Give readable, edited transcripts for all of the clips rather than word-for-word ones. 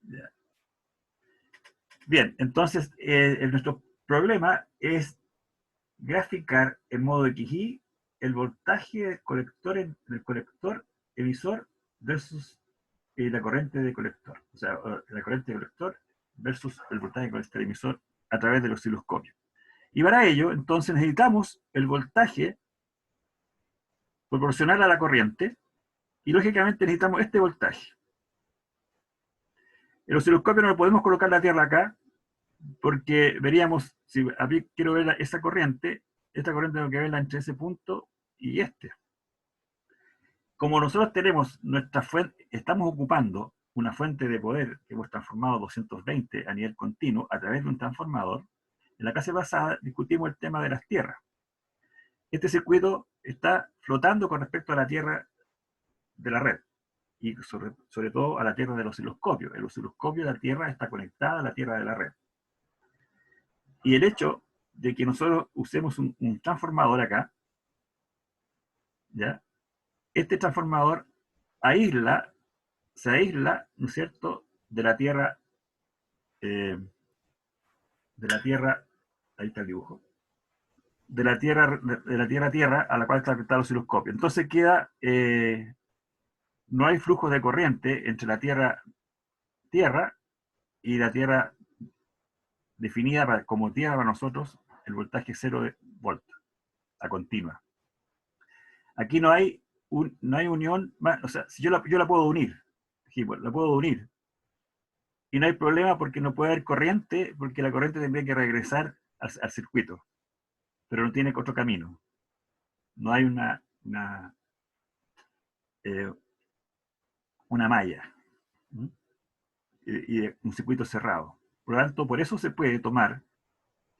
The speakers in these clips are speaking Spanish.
Ya. Bien, entonces nuestro problema es graficar en modo XY el voltaje del colector emisor versus la corriente de colector. O sea, la corriente de colector versus el voltaje de colector emisor a través del osciloscopio. Y para ello, entonces, necesitamos el voltaje proporcional a la corriente y, lógicamente, necesitamos este voltaje. El osciloscopio no lo podemos colocar la Tierra acá, porque veríamos, si a mí quiero ver esta corriente tengo que verla entre ese punto y este. Como nosotros tenemos nuestra fuente, estamos ocupando una fuente de poder que hemos transformado 220 a nivel continuo a través de un transformador, en la clase pasada discutimos el tema de las tierras. Este circuito está flotando con respecto a la tierra de la red y sobre todo a la tierra del osciloscopio. El osciloscopio de la tierra está conectada a la tierra de la red. Y el hecho de que nosotros usemos un transformador acá, ¿ya? Este transformador se aísla, ¿no es cierto?, de la tierra, ahí está el dibujo, de la tierra a la cual está conectado el osciloscopio. Entonces queda, no hay flujo de corriente entre la tierra y la tierra definida como tierra para nosotros, el voltaje 0 de volt, a continua. Aquí no hay unión, o sea, si yo la puedo unir, la puedo unir, y no hay problema porque no puede haber corriente, porque la corriente tendría que regresar al circuito, pero no tiene otro camino. No hay una malla y un circuito cerrado. Por lo tanto, por eso se puede tomar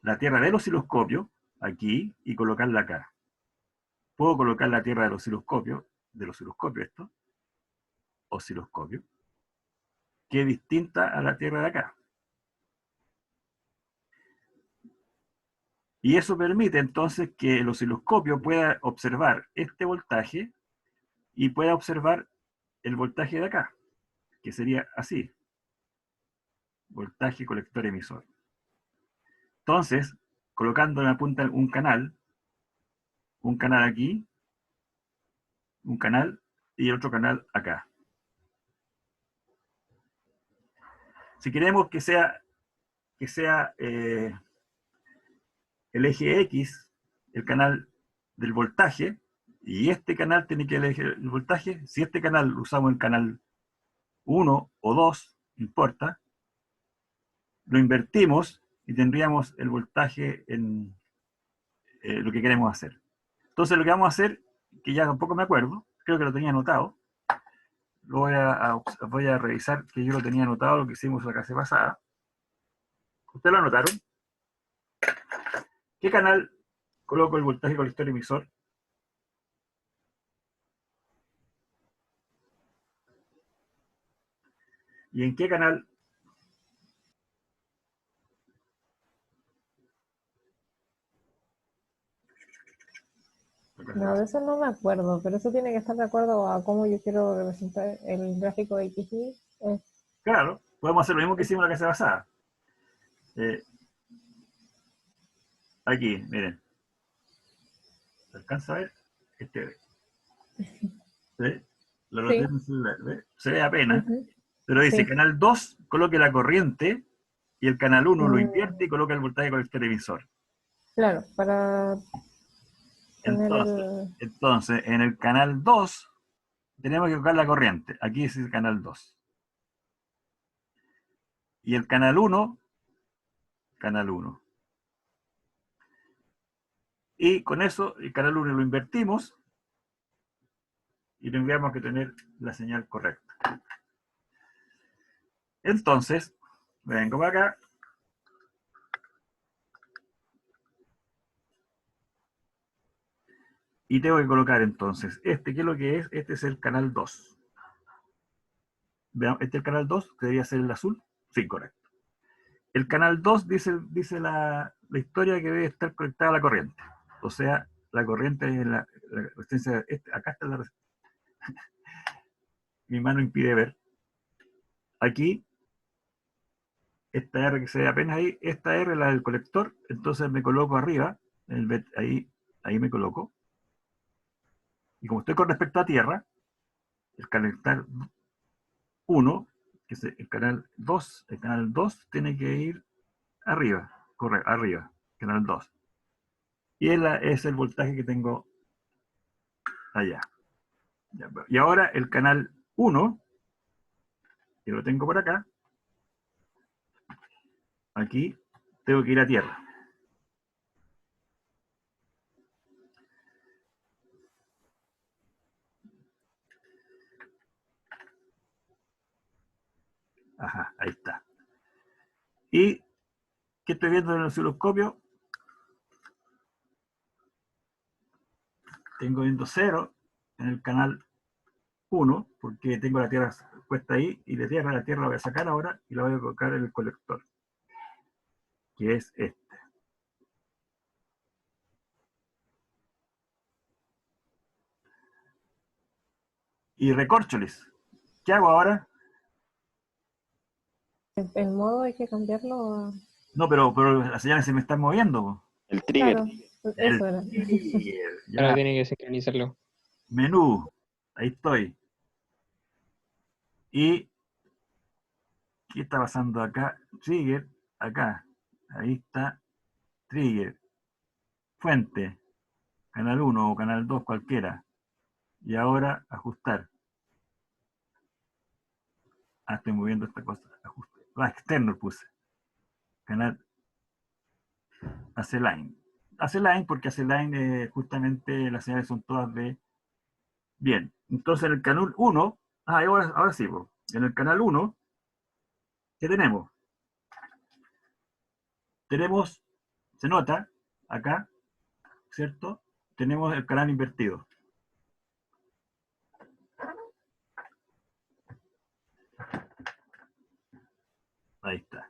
la tierra del osciloscopio aquí y colocarla acá. Puedo colocar la tierra del osciloscopio osciloscopio, que es distinta a la tierra de acá. Y eso permite entonces que el osciloscopio pueda observar este voltaje y pueda observar el voltaje de acá, que sería así. Voltaje colector emisor. Entonces, colocando en la punta un canal aquí, un canal y el otro canal acá. Si queremos que sea el eje X, el canal del voltaje, y este canal tiene que elegir el voltaje, si este canal usamos el canal 1 o 2, no importa, lo invertimos y tendríamos el voltaje en lo que queremos hacer. Entonces lo que vamos a hacer, que ya tampoco me acuerdo, creo que lo tenía anotado, voy a revisar que yo lo tenía anotado, lo que hicimos la clase pasada. ¿Ustedes lo anotaron? ¿Qué canal coloco el voltaje colector emisor? ¿Y en qué canal? No, de eso no me acuerdo, pero eso tiene que estar de acuerdo a cómo yo quiero representar el gráfico de XY. Claro, podemos hacer lo mismo que hicimos la clase pasada. Aquí, miren. ¿Se alcanza a ver? ¿Sí? Lo noté en Sí. el celular, ¿ve? Se ve apenas. Pero dice, Sí. canal 2 coloque la corriente y el canal 1 lo invierte Mm, y coloca el voltaje colector emisor. claro, para tener Entonces, el... entonces, en el canal 2 tenemos que colocar la corriente. Aquí es el canal 2. Y el canal 1, canal 1. Y con eso, el canal 1 lo invertimos y tendríamos que tener la señal correcta. Entonces, vengo para acá. Y tengo que colocar entonces, ¿qué es lo que es? Este es el canal 2. Veamos, este es el canal 2, que debería ser el azul. Sí, correcto. El canal 2 dice la historia que debe estar conectada a la corriente. O sea, la corriente es la resistencia. Acá está la resistencia. Mi mano impide ver. Aquí esta R que se ve apenas ahí, esta R la del colector, entonces me coloco arriba, ahí me coloco, y como estoy con respecto a tierra, el canal 1, que es el canal 2 tiene que ir arriba, correcto, arriba, canal 2. Y es el voltaje que tengo allá. Y ahora el canal 1, que lo tengo por acá, aquí tengo que ir a tierra. Ajá, ahí está. ¿Y qué estoy viendo en el osciloscopio? Tengo viendo 0 en el canal 1, porque tengo la tierra puesta ahí, y la tierra la voy a sacar ahora y la voy a colocar en el colector, que es este. Y recorcholis, ¿qué hago ahora? El modo hay que cambiarlo a... No, pero las señales se me están moviendo, po. El trigger. Claro, El eso era. trigger, Ahora ya. tiene que sincronizarlo. Menú, ahí estoy. ¿Y qué está pasando acá? Trigger, acá. Ahí está, trigger. Fuente, canal 1 o canal 2, cualquiera. Y ahora ajustar. Ah, estoy moviendo esta cosa. Ajuste. Ah, externo puse. Canal AC-Line. AC-Line porque AC-Line justamente las señales son todas de... Bien, entonces en el canal 1, ahora sí, po. En el canal 1, ¿qué tenemos? Tenemos, se nota, acá, ¿cierto? Tenemos el canal invertido. Ahí está,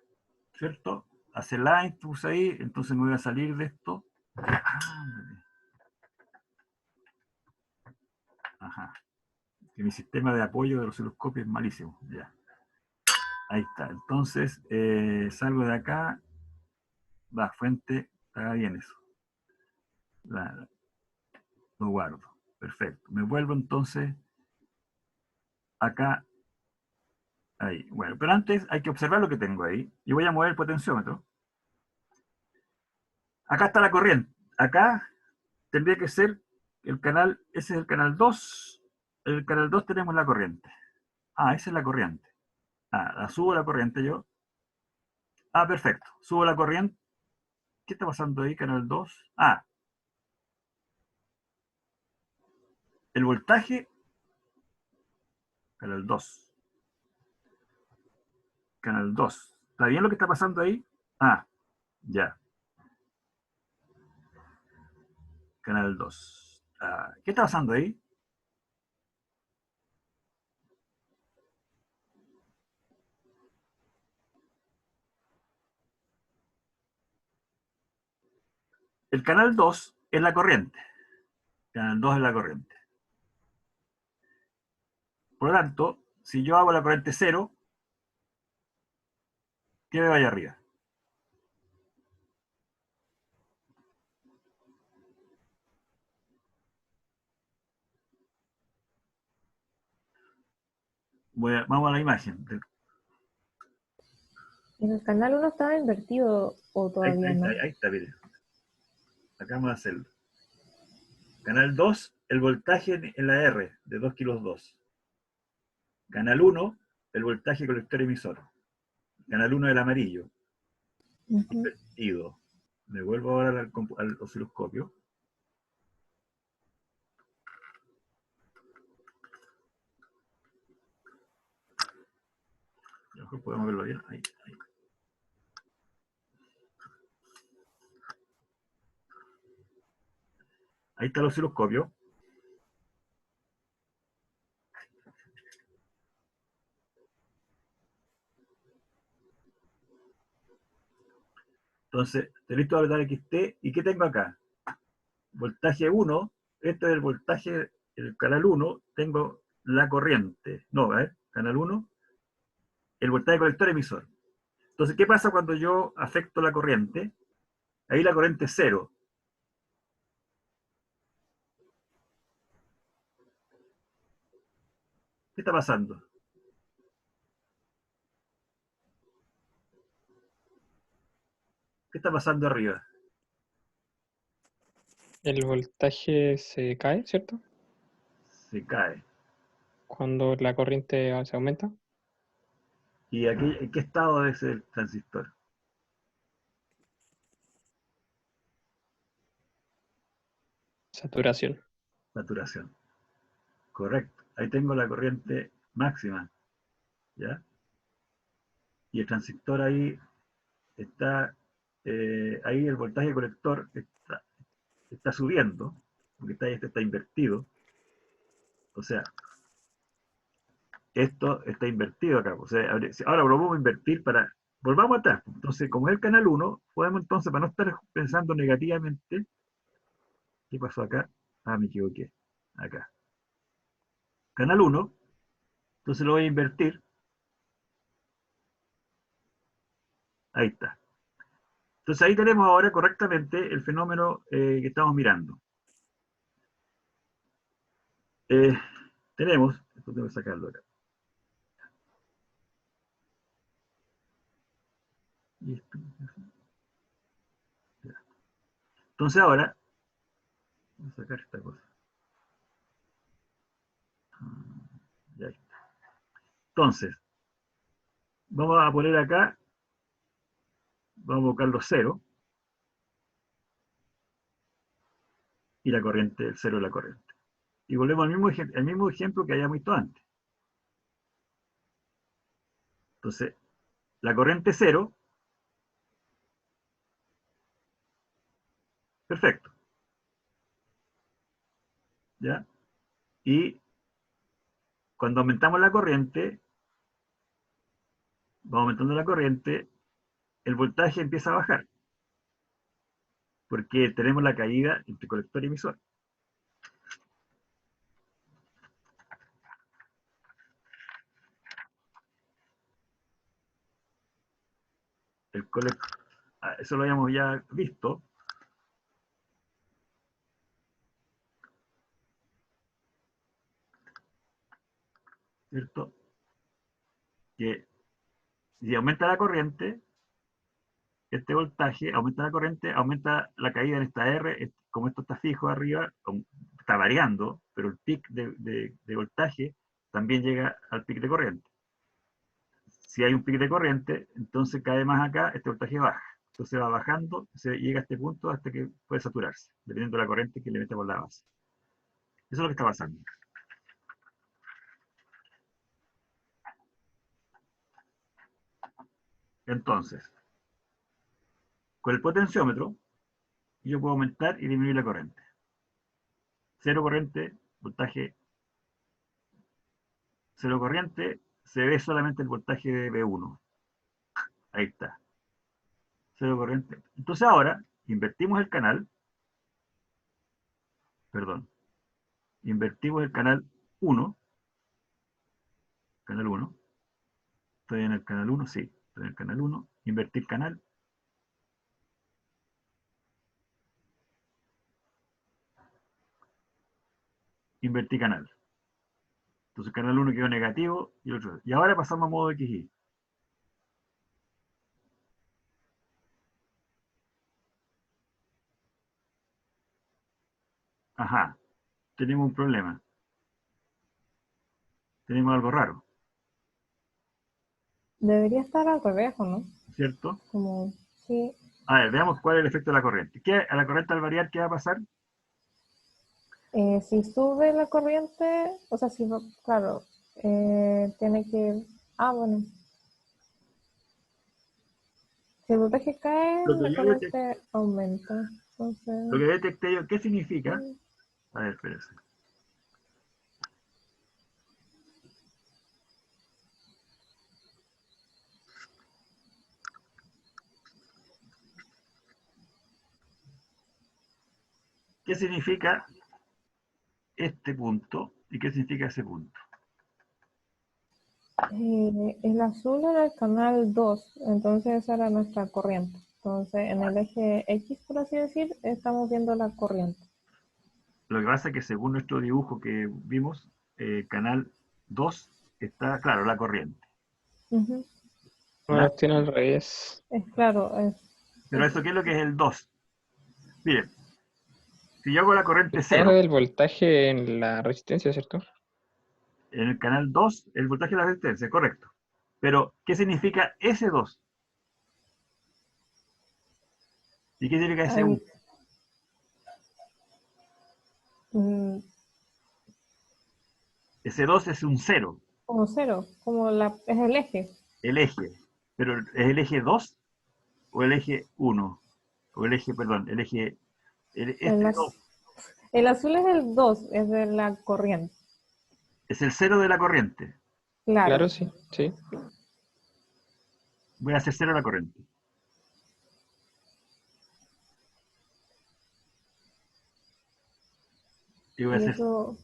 ¿cierto? AC-Line puse ahí, entonces me voy a salir de esto. Ajá. Que mi sistema de apoyo de los osciloscopios es malísimo. Ya. Ahí está. Entonces, salgo de acá. Va, fuente, está bien eso. Lo guardo. Perfecto. Me vuelvo entonces acá. Ahí. Bueno, pero antes hay que observar lo que tengo ahí. Y voy a mover el potenciómetro. Acá está la corriente. Acá tendría que ser el canal, ese es el canal 2. El canal 2 tenemos la corriente. Ah, esa es la corriente. Ah, la subo la corriente yo. Ah, perfecto. Subo la corriente. ¿Qué está pasando ahí, canal 2? Ah, el voltaje, canal 2. Canal 2. ¿Está bien lo que está pasando ahí? Ah, ya. Canal 2. Ah, ¿qué está pasando ahí? El canal 2 es la corriente. Canal 2 es la corriente. Por lo tanto, si yo hago la corriente 0, ¿qué veo ahí arriba? Vamos a la imagen. En el canal 1 estaba invertido o todavía no. Ahí está, mire. Acabamos de hacerlo. Canal 2, el voltaje en la R de 2 kilos 2. Canal 1, el voltaje colector emisor. Canal 1 el amarillo. Invertido. Me vuelvo ahora al osciloscopio. A lo mejor podemos verlo bien. Ahí. Ahí está el osciloscopio. Entonces, estoy listo a apretar XT. ¿Y qué tengo acá? Voltaje 1. Este es el voltaje, el canal 1. Tengo la corriente. No, canal 1. El voltaje colector emisor. Entonces, ¿qué pasa cuando yo afecto la corriente? Ahí la corriente es cero. ¿Qué está pasando? ¿Qué está pasando arriba? El voltaje se cae, ¿cierto? Se cae. Cuando la corriente se aumenta. ¿Y aquí, en qué estado es el transistor? Saturación. Saturación. Correcto. Ahí tengo la corriente máxima. ¿Ya? Y el transistor ahí está, ahí el voltaje colector está subiendo, porque este está invertido. O sea, esto está invertido acá. O sea, ahora lo vamos a invertir para... Volvamos atrás. Entonces, como es el canal 1, podemos entonces, para no estar pensando negativamente, ¿qué pasó acá? Ah, me equivoqué. Acá. Canal 1, entonces lo voy a invertir. Ahí está. Entonces ahí tenemos ahora correctamente el fenómeno que estamos mirando. Eh, tenemos, esto tengo que sacarlo acá. Entonces ahora, voy a sacar esta cosa. Ya está. Entonces, vamos a poner acá, vamos a buscar los ceros y la corriente, el cero de la corriente. Y volvemos al mismo ejemplo que habíamos visto antes. Entonces, la corriente cero, perfecto. ¿Ya? Y cuando aumentamos la corriente, va aumentando la corriente, el voltaje empieza a bajar, porque tenemos la caída entre colector y emisor. El colector, eso lo habíamos ya visto, ¿cierto? Que si aumenta la corriente, este voltaje, aumenta la corriente, aumenta la caída en esta R, como esto está fijo arriba, está variando, pero el pic de voltaje también llega al pic de corriente. Si hay un pic de corriente, entonces cae más acá, este voltaje baja. Entonces va bajando, se llega a este punto hasta que puede saturarse, dependiendo de la corriente que le mete por la base. Eso es lo que está pasando. Entonces, con el potenciómetro, yo puedo aumentar y disminuir la corriente. Cero corriente, voltaje cero corriente, se ve solamente el voltaje de B1. Ahí está. Cero corriente. Entonces ahora, invertimos el canal, perdón, invertimos el canal 1, canal 1, estoy en el canal 1, sí, estoy en el canal 1, invertir canal, invertir canal. Entonces canal 1 quedó negativo y el otro. Y ahora pasamos a modo XY. Ajá, tenemos un problema. Tenemos algo raro, Debería estar al revés, ¿o no? ¿cierto? Como, sí. A ver, veamos cuál es el efecto de la corriente. ¿Qué, a la corriente al variar, qué va a pasar? Si sube la corriente, o sea, si va, claro, tiene que, bueno, si el voltaje cae, Lo que la yo detecté, corriente aumenta. lo que Entonces, detecté yo, ¿qué significa? A ver, espérense. ¿Qué significa este punto y qué significa ese punto? El azul era el canal 2, entonces esa era nuestra corriente. Entonces, en el eje X, por así decir, estamos viendo la corriente. Lo que pasa es que según nuestro dibujo que vimos, canal 2 está, claro, la corriente. Ujú. No ¿Ya? los tiene al revés. Es claro, Pero eso, ¿qué es lo que es el 2? Miren, si yo hago la corriente Habla 0, del voltaje en la resistencia, ¿cierto? en el canal 2, el voltaje de la resistencia, correcto. Pero, ¿qué significa S2? ¿Y qué significa S1? hay, mm, S2 es un 0, como cero, es el eje. el eje. Pero, ¿es el eje 2 o el eje 1? O el eje, perdón, el eje... El, este 2 az- el azul es el 2, es de la corriente. es el 0 de la corriente. Claro. Claro, sí, sí. Voy a hacer 0 la corriente. Y voy a Y hacer eso,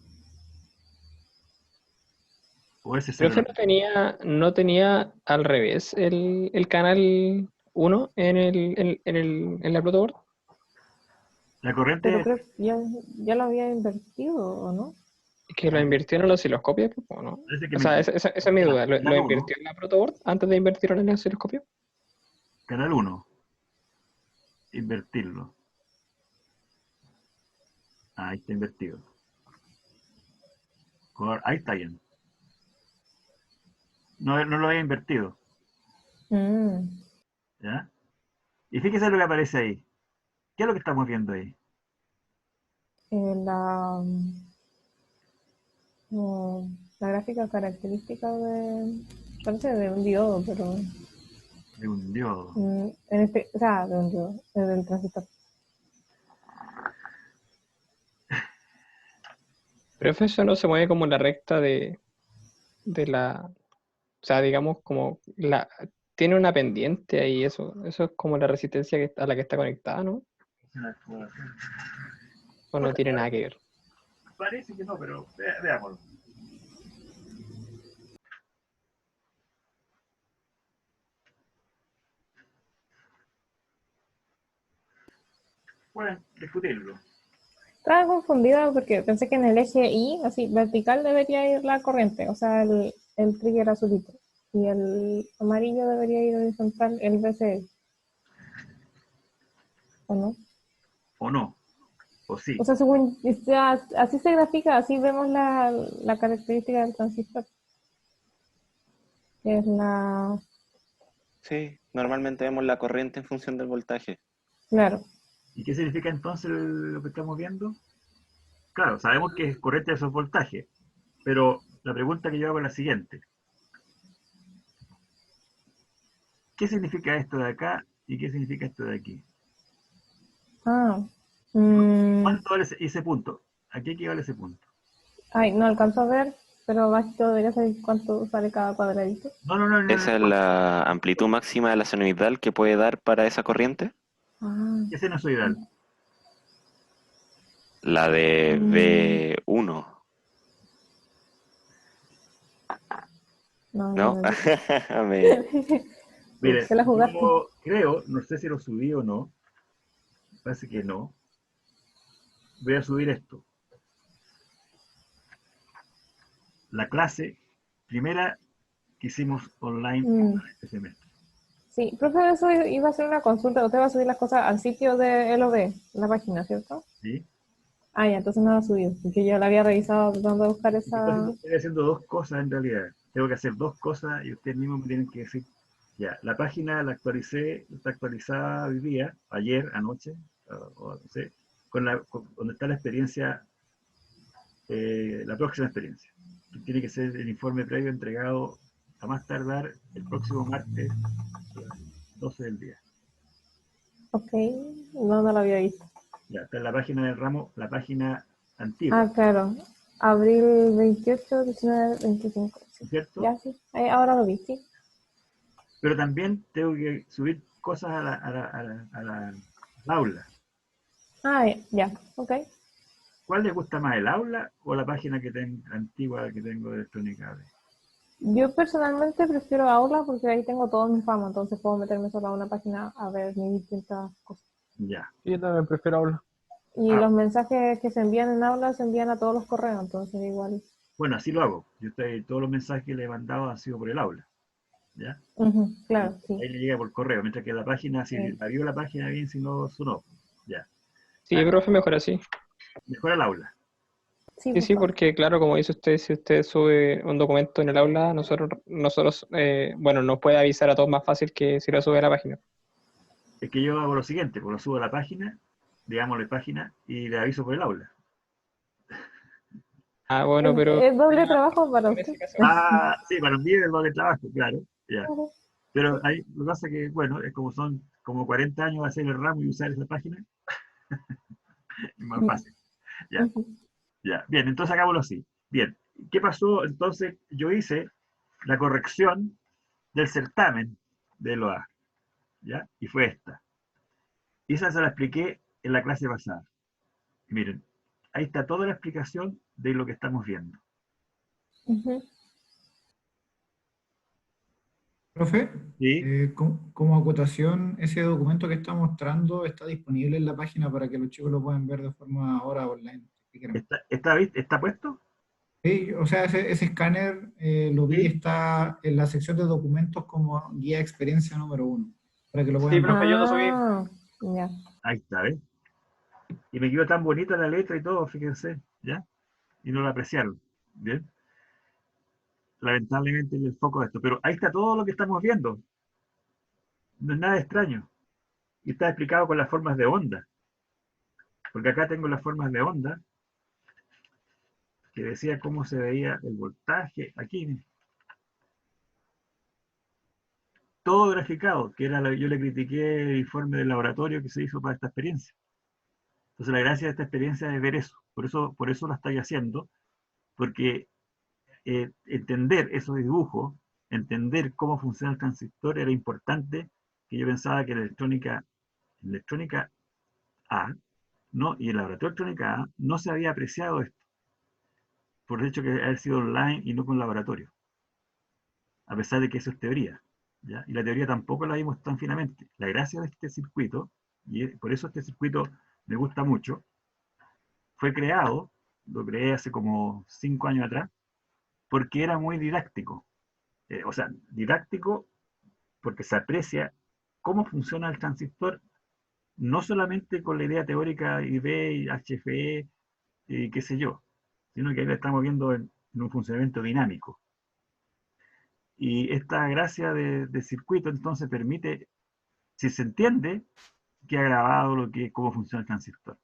o ese Profe, 0. no tenía al revés el canal 1 en la protoboard. La pero corriente creo que ya lo había invertido, ¿o no? Que lo invirtió en el osciloscopio, ¿o no? parece que O me sea, equivoco. esa es mi duda. ¿Lo Canal 1, invirtió en la protoboard antes de invertirlo en el osciloscopio? canal 1, invertirlo. Ahí está invertido. Ahí está bien. No, no lo había invertido. Mm, ¿Ya? Y fíjese lo que aparece ahí. ¿Qué es lo que estamos viendo ahí? la, como la gráfica característica parece de un diodo, pero De un diodo. o sea, de un diodo, del transistor. Pero eso no se mueve como en la recta de la. O sea, digamos, como la. Tiene una pendiente ahí, eso es como la resistencia a la que está conectada, ¿no? O no tiene nada que ver. Parece que no, pero veámoslo. Pueden discutirlo. Estaba confundida porque pensé que en el eje Y, así, vertical, debería ir la corriente, o sea, el trigger azulito. Y el amarillo debería ir horizontal, el VCE, ¿o no? O no. O sí. O sea, así se grafica, así vemos la característica del transistor, que es Sí, normalmente vemos la corriente en función del voltaje. claro. ¿Y qué significa entonces lo que estamos viendo? Claro, sabemos que es corriente de esos voltajes. Pero la pregunta que yo hago es la siguiente. ¿Qué significa esto de acá y qué significa esto de aquí? Ah, mm, ¿Cuánto vale ese punto? ¿A qué equivale ese punto? ay, no alcanzo a ver, pero bajito debería saber cuánto sale cada cuadradito. No, no, no, no, no, Esa es no. la amplitud máxima de la senoidal que puede dar para esa corriente, Ah, ¿Qué sinusoidal? la de mm, V1, no, ya ¿no? me vi. Me- Mire, Se la jugaste. yo creo, no sé si lo subí o no, parece que no. Voy a subir esto. La clase primera que hicimos online Mm, este semestre. sí, profe, eso iba a ser una consulta. Usted va a subir las cosas al sitio de LOB, la página, ¿cierto? ¿Sí? Ah, ya, entonces no la ha subido, porque yo la había revisado tratando de buscar esa. Estoy haciendo dos cosas en realidad. Tengo que hacer dos cosas y ustedes mismos me tienen que decir, ya, la página la actualicé, está actualizada hoy día, ayer, anoche, o no sé, donde está la experiencia, la próxima experiencia. Tiene que ser el informe previo entregado a más tardar el próximo martes a las 12 del día. Ok, no la había visto. Ya, está en la página del ramo, la página antigua, Ah, claro. Abril 28, 19, 25. ¿no Sí. es cierto? Ya, sí. Ahora lo vi, sí. Pero también tengo que subir cosas al aula. Ah, ya, ya. Ok. ¿Cuál les gusta más, el aula o la página que antigua que tengo de Electrónica? Yo personalmente prefiero Aula porque ahí tengo todo mi fama, entonces puedo meterme solo a una página a ver mis distintas cosas. Ya. Sí, yo también prefiero Aula. Y Ah. los mensajes que se envían en Aula se envían a todos los correos, entonces igual. Bueno, así lo hago. Todos los mensajes que le he mandado han sido por el aula. ¿Ya? Ujú, claro, sí. Ahí le llega por correo, mientras que la página, si Sí. abrió la página bien, si no, sonó. Ya. Sí, profe, mejor así. Mejor el aula. Sí, Sí, por sí, favor. porque claro, como dice usted, si usted sube un documento en el aula, nosotros bueno, nos puede avisar a todos más fácil que si lo sube a la página. Es que yo hago lo siguiente, pues lo subo a la página, digámosle página, y le aviso por el aula. Ah, bueno, pero Es doble trabajo para en usted. ese caso, Ah, sí, para mí es el doble trabajo, claro. Ya. Ujú. Pero ahí, lo que pasa es que, bueno, es como son como 40 años de hacer el ramo y usar esa página, es más fácil. Ya, Ujú. ya. Bien, entonces hagámoslo así. Bien, ¿qué pasó? Entonces yo hice la corrección del certamen de LOA, ¿ya? Y fue esta. Y esa se la expliqué en la clase pasada. Miren, ahí está toda la explicación de lo que estamos viendo. Ujú. Profe, ¿Sí? como acotación, ese documento que está mostrando está disponible en la página para que los chicos lo puedan ver de forma ahora online, si quieren. ¿Está puesto? Sí, o sea, ese escáner lo vi, Sí. está en la sección de documentos como guía de experiencia número 1, para que lo sí, puedan ver. profe, yo lo subí. Ah, ya. Ahí está, ¿ves? Y me quedó tan bonita la letra y todo, fíjense, ¿ya? Y no la apreciaron, ¿bien? Lamentablemente el foco de esto. Pero ahí está todo lo que estamos viendo. No es nada extraño. Y está explicado con las formas de onda. Porque acá tengo las formas de onda, que decía cómo se veía el voltaje. Aquí, todo graficado, que era yo le critiqué el informe del laboratorio que se hizo para esta experiencia. Entonces la gracia de esta experiencia es ver eso. Por eso la estoy haciendo, porque entender esos dibujos, entender cómo funciona el transistor era importante, que yo pensaba que en electrónica A, no, y en laboratorio de electrónica A no se había apreciado esto, por el hecho que haber sido online y no con laboratorio, a pesar de que eso es teoría, ¿ya? Y la teoría tampoco la vimos tan finamente. La gracia de este circuito, y por eso este circuito me gusta mucho, fue creado, lo creé hace como 5 años atrás, porque era muy didáctico. O sea, didáctico porque se aprecia cómo funciona el transistor, no solamente con la idea teórica IB y HFE y qué sé yo, sino que ahí lo estamos viendo en un funcionamiento dinámico. Y esta gracia de circuito entonces permite, si se entiende, que ha grabado cómo funciona el transistor.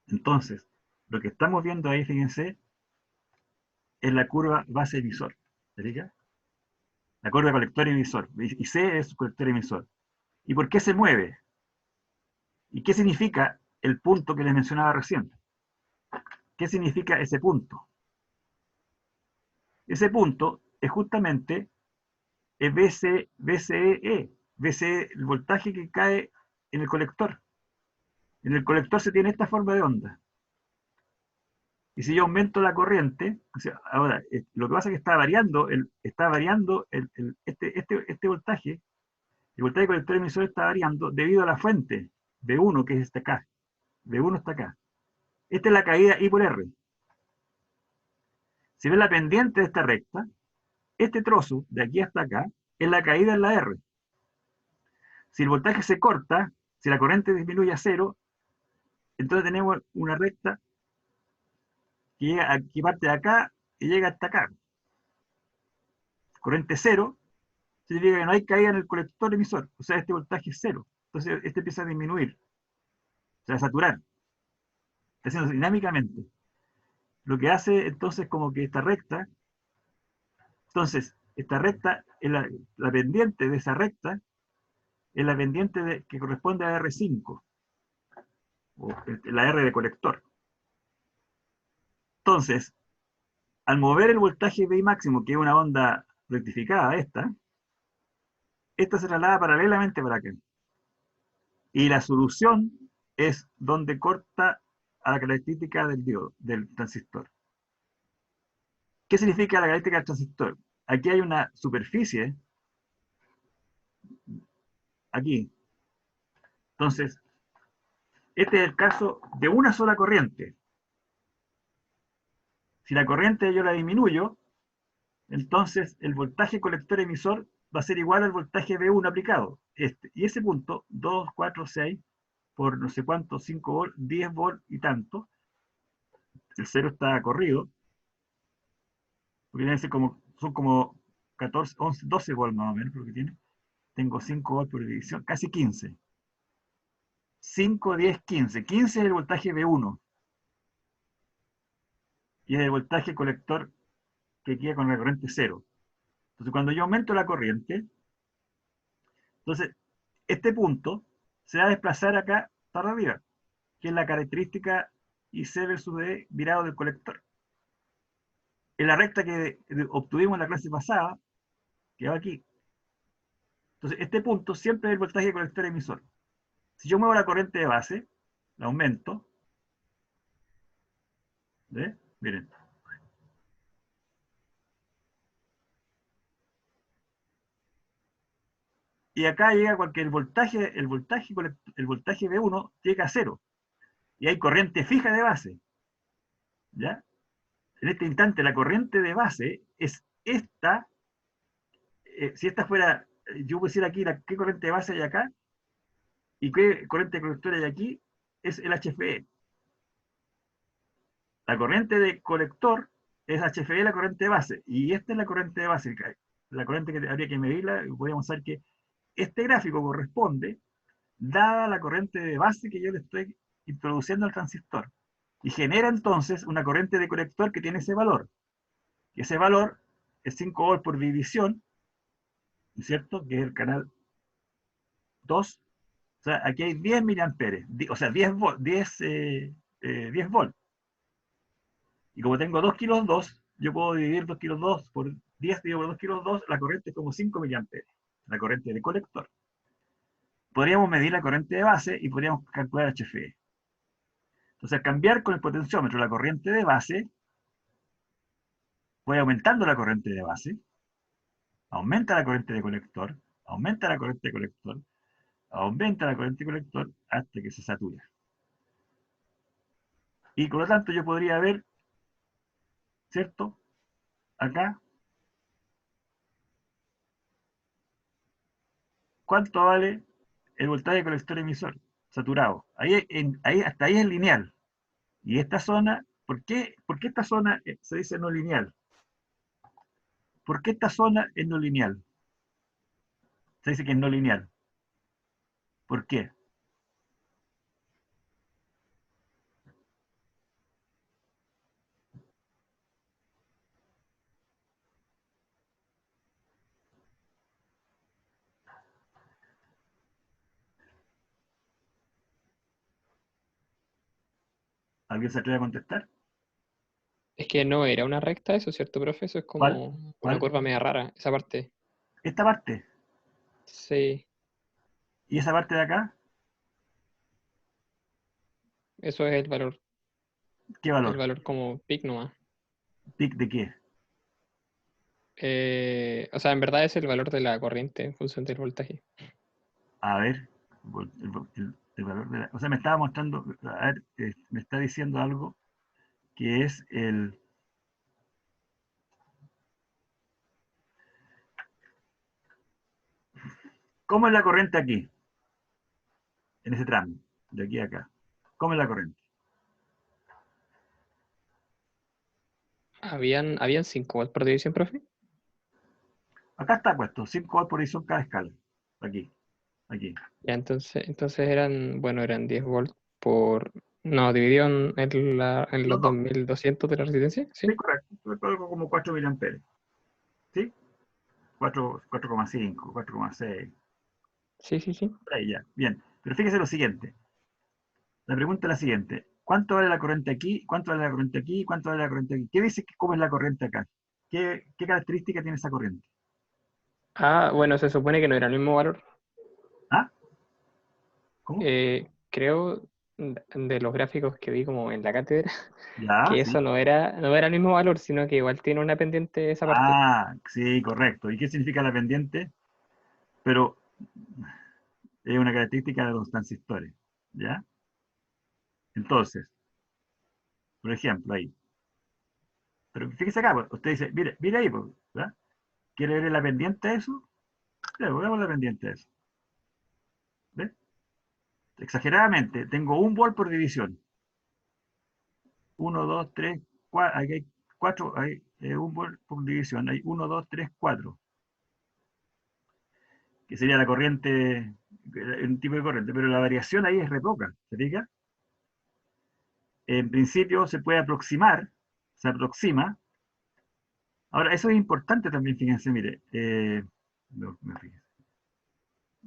Entonces, lo que estamos viendo ahí, fíjense, es la curva base emisor. ¿Se fija? La curva colector emisor. Y C es colector emisor. ¿Y por qué se mueve? ¿Y qué significa el punto que les mencionaba recién? ¿Qué significa ese punto? Ese punto es justamente el VCE, el voltaje que cae en el colector. En el colector se tiene esta forma de onda. Y si yo aumento la corriente, o sea, ahora, lo que pasa es que está variando este voltaje, el voltaje colector emisor está variando debido a la fuente V1, que es esta acá. V1 está acá. Esta es la caída I por R. Si ves la pendiente de esta recta, este trozo de aquí hasta acá es la caída en la R. Si el voltaje se corta, si la corriente disminuye a cero, entonces tenemos una recta que parte de acá y llega hasta acá. Corriente cero significa que no hay caída en el colector emisor, o sea, este voltaje es cero. Entonces este empieza a disminuir, o sea, a saturar, está haciendo dinámicamente. Lo que hace entonces como que esta recta, es la pendiente de esa recta, es la pendiente que corresponde a R5, o la R de colector. Entonces, al mover el voltaje VI máximo, que es una onda rectificada esta se traslada paralelamente para acá. Y la solución es donde corta a la característica del transistor. ¿Qué significa la característica del transistor? aquí hay una superficie, aquí. Entonces, este es el caso de una sola corriente. Si la corriente yo la disminuyo, entonces el voltaje colector emisor va a ser igual al voltaje V1 aplicado. Y ese punto, 2, 4, 6, por no sé cuánto, 5 volt, 10 volt y tanto, el cero está corrido, porque debe ser como, son como 14, 11, 12 volt más o menos, lo que tiene. Tengo 5 volt por división, casi 15. 5, 10, 15. 15 es el voltaje V1. Y es el voltaje colector que queda con la corriente cero. Entonces, cuando yo aumento la corriente, entonces este punto se va a desplazar acá para arriba, que es la característica IC versus D virado del colector. En la recta que obtuvimos en la clase pasada, que va aquí. Entonces, este punto siempre es el voltaje colector emisor. Si yo muevo la corriente de base, la aumento, ¿ve? Miren. Y acá llega cualquier voltaje, el voltaje V1 llega a cero. Y hay corriente fija de base. ¿Ya? En este instante la corriente de base es esta. Si esta fuera, yo pusiera aquí qué corriente de base hay acá y qué corriente colector hay aquí, es el HFE. La corriente de colector es HFE la corriente de base, y esta es la corriente de base. La corriente que habría que medirla, podríamos saber que este gráfico corresponde, dada la corriente de base que yo le estoy introduciendo al transistor. Y genera entonces una corriente de colector que tiene ese valor. Y ese valor es 5 volt por división, ¿cierto? Que es el canal 2. O sea, aquí hay 10 miliamperes, o sea, 10 volt, 10 volt. Y como tengo 2 kilos 2, yo puedo dividir 2 kilos 2 por 10 dividido por 2 kilos 2, la corriente es como 5 miliamperes, la corriente de colector. Podríamos medir la corriente de base y podríamos calcular HFE. Entonces, al cambiar con el potenciómetro la corriente de base, voy aumentando la corriente de base, aumenta la corriente de colector, aumenta la corriente de colector, aumenta la corriente de colector hasta que se satura. Y por lo tanto yo podría ver, ¿cierto? Acá, ¿cuánto vale el voltaje colector emisor saturado? Hasta ahí es lineal. Y esta zona, ¿por qué esta zona se dice no lineal? ¿Por qué esta zona es no lineal? Se dice que es no lineal. ¿Por qué? ¿Alguien se atreve a contestar? Es que no era una recta eso, ¿cierto, profe? Eso es ¿Cuál? como una ¿Cuál? curva media rara, esa parte. Esta parte. Sí, ¿Y esa parte de acá? eso es ¿Qué el valor? valor como peak nomás. ¿Pic de qué? O sea, en verdad es el valor de la corriente en función del voltaje. A ver, el valor de la... O sea, me estaba mostrando, a ver, me está diciendo algo que es el... ¿Cómo es la corriente aquí? En ese tramo, de aquí a acá. ¿Cómo es la corriente? ¿Habían 5 volts por división, profe? Acá está puesto, 5 volt por división cada escala. Aquí, aquí. Ya, entonces eran 10 volts por... No, dividido en Los los dos. 2200 de la resistencia, Sí, ¿sí? correcto. Algo como 4 miliamperes. ¿Sí? 4,5, 4,6. Sí, sí, sí. Por ahí ya. Bien. Pero fíjese lo siguiente. La pregunta es la siguiente. ¿Cuánto vale la corriente aquí? ¿Cuánto vale la corriente aquí? ¿Cuánto vale la corriente aquí? ¿Qué dice que cómo es la corriente acá? ¿Qué característica tiene esa corriente? Ah, bueno, se supone que no era el mismo valor. ¿Ah? ¿Cómo? Creo, de los gráficos que vi como en la cátedra, Ya, que sí. eso no era el mismo valor, sino que igual tiene una pendiente esa parte. Ah, sí, correcto. ¿Y qué significa la pendiente? Pero es una característica de los transistores, ¿ya? Entonces, por ejemplo, ahí. Pero fíjese acá, pues, usted dice, mire, mire ahí, pues, ¿verdad? ¿Quiere ver la pendiente de eso? Ya, pues, veamos la pendiente de eso. ¿Ves? Exageradamente, tengo 1 volt por división. 1, 2, 3, 4, aquí hay 4, hay 1 volt por división. Hay 1, 2, 3, 4, que sería la corriente, un tipo de corriente, pero la variación ahí es re poca, ¿se fija? En principio se puede aproximar, se aproxima. Ahora, eso es importante también, fíjense, mire, no, me fíjense.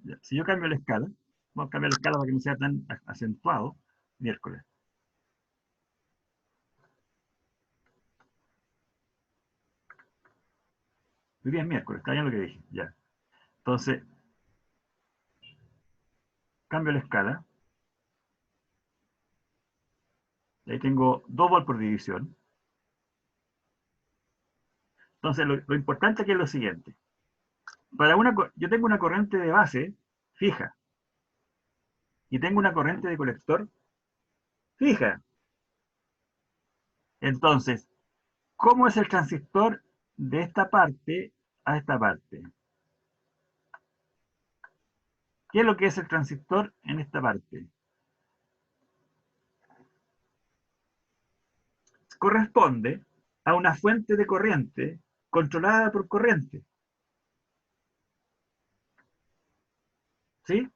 Ya, si yo cambio la escala, vamos a cambiar la escala para que no sea tan acentuado, miércoles. Hoy día es miércoles, está bien lo que dije, ya. Entonces, cambio la escala, y ahí tengo 2 volts por división. Entonces, lo importante aquí es lo siguiente. Yo tengo una corriente de base fija, y tengo una corriente de colector fija. Entonces, ¿cómo es el transistor de esta parte a esta parte? ¿Qué es lo que es el transistor en esta parte? Corresponde a una fuente de corriente controlada por corriente. ¿Sí?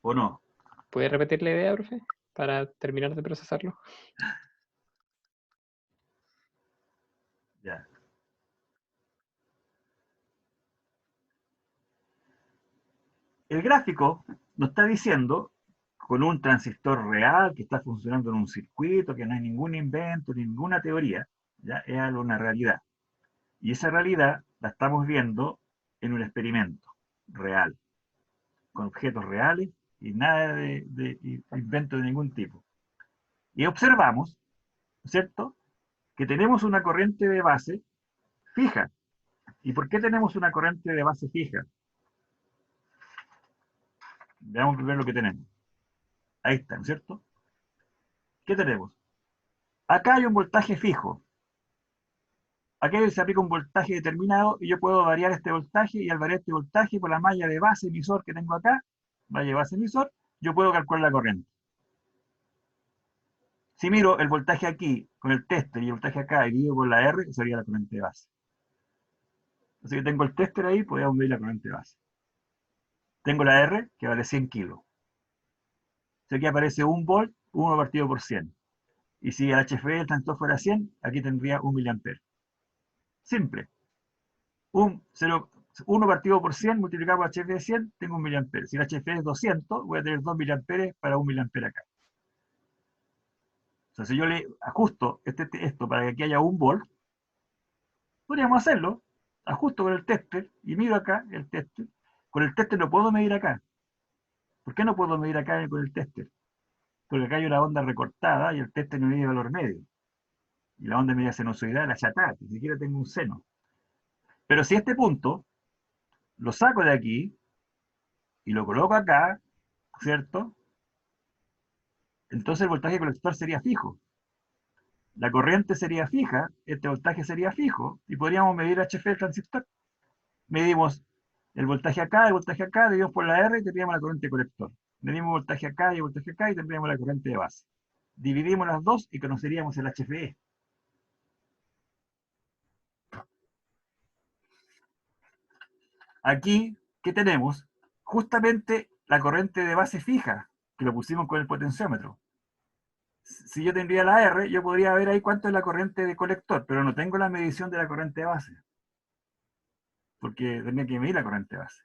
¿O no? ¿Puede repetir la idea, profe? Para terminar de procesarlo. Ya. El gráfico nos está diciendo, con un transistor real que está funcionando en un circuito, que no hay ningún invento, ninguna teoría, ya es algo, una realidad. Y esa realidad la estamos viendo en un experimento real, con objetos reales y nada de invento de ningún tipo. Y observamos, ¿cierto?, que tenemos una corriente de base fija. ¿Y por qué tenemos una corriente de base fija? Veamos primero lo que tenemos. Ahí está, ¿no es cierto? ¿Qué tenemos? Acá hay un voltaje fijo. Aquí se aplica un voltaje determinado y yo puedo variar este voltaje, y al variar este voltaje por la malla de base emisor que tengo acá, malla de base emisor, yo puedo calcular la corriente. Si miro el voltaje aquí con el tester y el voltaje acá y divido por la R, sería la corriente de base. Así que tengo el tester ahí, podemos medir la corriente de base. Tengo la R, que vale 100 kilos. Si aquí aparece 1 volt, 1 partido por 100. Y si el HF del transistor fuera 100, aquí tendría 1 miliampere. Simple. 1 partido por 100 multiplicado por HF de 100, tengo 1 miliampere. Si el HF es 200, voy a tener 2 miliamperes para 1 miliampere acá. O sea, si yo le ajusto esto para que aquí haya 1 volt, podríamos hacerlo. Ajusto con el tester y miro acá el tester. Con el tester no puedo medir acá. ¿Por qué no puedo medir acá con el tester? Porque acá hay una onda recortada y el tester no mide valor medio. Y la onda media sinusoidal, la chatada, ni siquiera tengo un seno. Pero si este punto lo saco de aquí y lo coloco acá, ¿cierto? Entonces el voltaje colector sería fijo. La corriente sería fija, este voltaje sería fijo, y podríamos medir HF del transistor. Medimos el voltaje acá, dividimos por la R y tendríamos la corriente colector. Medimos voltaje acá y voltaje acá y tendríamos la corriente de base. Dividimos las dos y conoceríamos el HFE. Aquí, ¿qué tenemos? Justamente la corriente de base fija, que lo pusimos con el potenciómetro. Si yo tendría la R, yo podría ver ahí cuánto es la corriente de colector, pero no tengo la medición de la corriente de base, porque tendría que medir la corriente de base.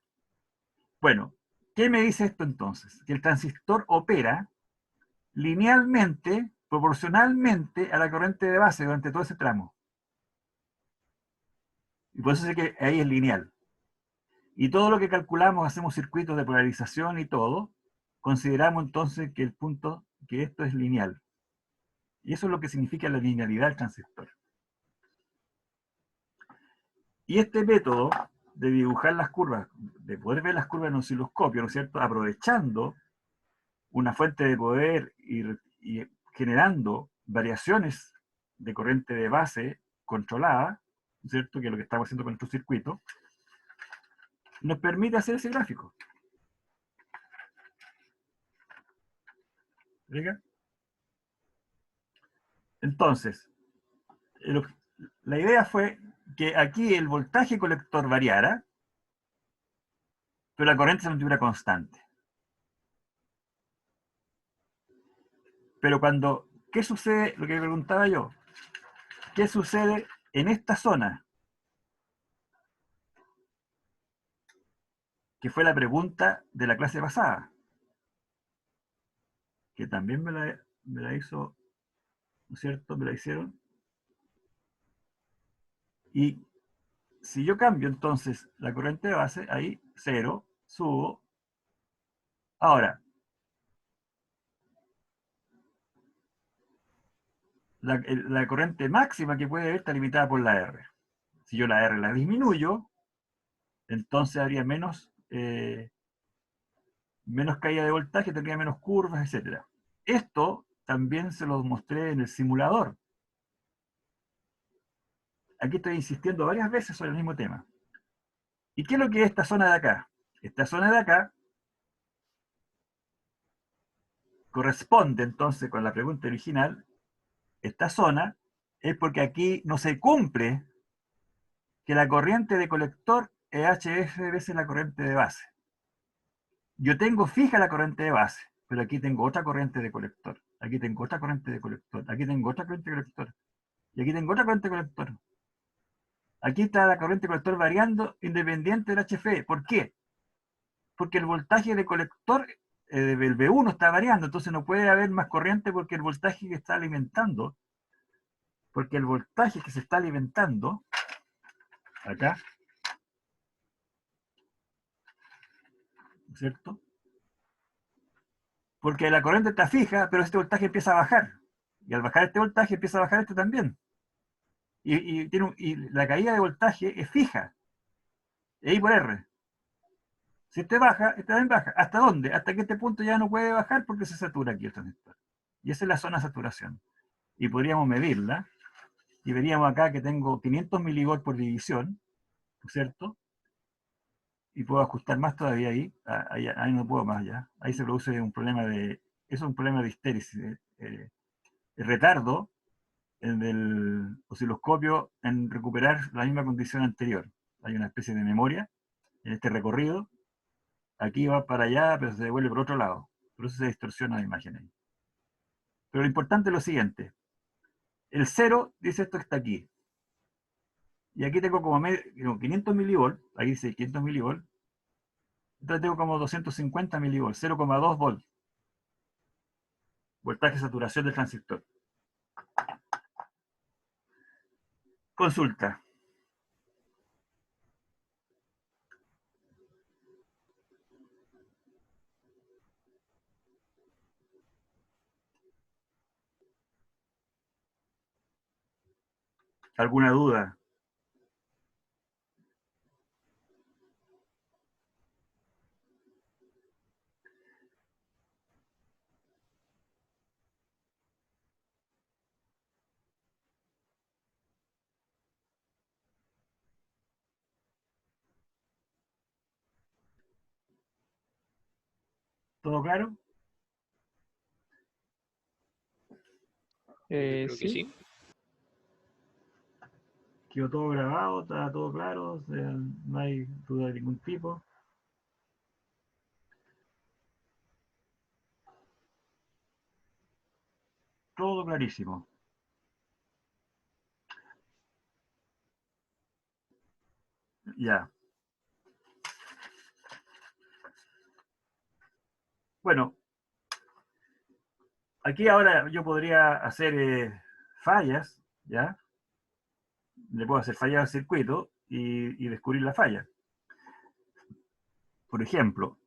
Bueno, ¿qué me dice esto entonces? Que el transistor opera linealmente, proporcionalmente a la corriente de base durante todo ese tramo. Y por eso sé que ahí es lineal. Y todo lo que calculamos, hacemos circuitos de polarización y todo, consideramos entonces que el punto, que esto es lineal. Y eso es lo que significa la linealidad del transistor. Y este método de dibujar las curvas, de poder ver las curvas en un osciloscopio, ¿no es cierto?, aprovechando una fuente de poder y generando variaciones de corriente de base controlada, ¿no es cierto?, que es lo que estamos haciendo con nuestro circuito, nos permite hacer ese gráfico. ¿Venga? Entonces, la idea fue que aquí el voltaje colector variara, pero la corriente se mantuviera constante. Pero cuando, ¿qué sucede? Lo que preguntaba yo, ¿qué sucede en esta zona? Que fue la pregunta de la clase pasada, que también me la hizo, ¿no es cierto? Me la hicieron. Y si yo cambio entonces la corriente de base, ahí 0, subo. Ahora, la corriente máxima que puede haber está limitada por la R. Si yo la R la disminuyo, entonces habría menos caída de voltaje, tendría menos curvas, etc. Esto también se lo mostré en el simulador. Aquí estoy insistiendo varias veces sobre el mismo tema. ¿Y qué es lo que es esta zona de acá? Esta zona de acá corresponde entonces con la pregunta original. Esta zona es porque aquí no se cumple que la corriente de colector es HF veces la corriente de base. Yo tengo fija la corriente de base, pero aquí tengo otra corriente de colector. Aquí tengo otra corriente de colector. Aquí tengo otra corriente de colector. Y aquí tengo otra corriente de colector. Aquí está la corriente de colector variando independiente del HF. ¿Por qué? Porque el voltaje de colector del B1 está variando, entonces no puede haber más corriente porque el voltaje que está alimentando, porque el voltaje que se está alimentando, acá, ¿cierto? Porque la corriente está fija, pero este voltaje empieza a bajar. Y al bajar este voltaje empieza a bajar este también. Y la caída de voltaje es fija. E I por R. Si este baja, este también baja. ¿Hasta dónde? Hasta que este punto ya no puede bajar porque se satura aquí el transistor. Y esa es la zona de saturación. Y podríamos medirla. Y veríamos acá que tengo 500 milivolts por división, ¿no es cierto? Y puedo ajustar más todavía ahí. Ahí no puedo más ya. Ahí se produce un problema de... Eso es un problema de histéresis. El retardo en el osciloscopio en recuperar la misma condición anterior. Hay una especie de memoria en este recorrido. Aquí va para allá, pero se devuelve por otro lado. Por eso se distorsiona la imagen ahí. Pero lo importante es lo siguiente. El 0 dice esto que está aquí. Y aquí tengo como 500 milivolts. Ahí dice 500 milivolts. Entonces tengo como 250 milivolts. 0,2 volts. Voltaje de saturación del transistor. Consulta. ¿Alguna duda? ¿Todo claro? Yo creo que Sí. sí. Quedó todo grabado, está todo claro, o sea, no hay duda de ningún tipo. Todo clarísimo. Ya. Bueno, aquí ahora yo podría hacer fallas, ¿ya? Le puedo hacer fallas al circuito y descubrir la falla. por ejemplo,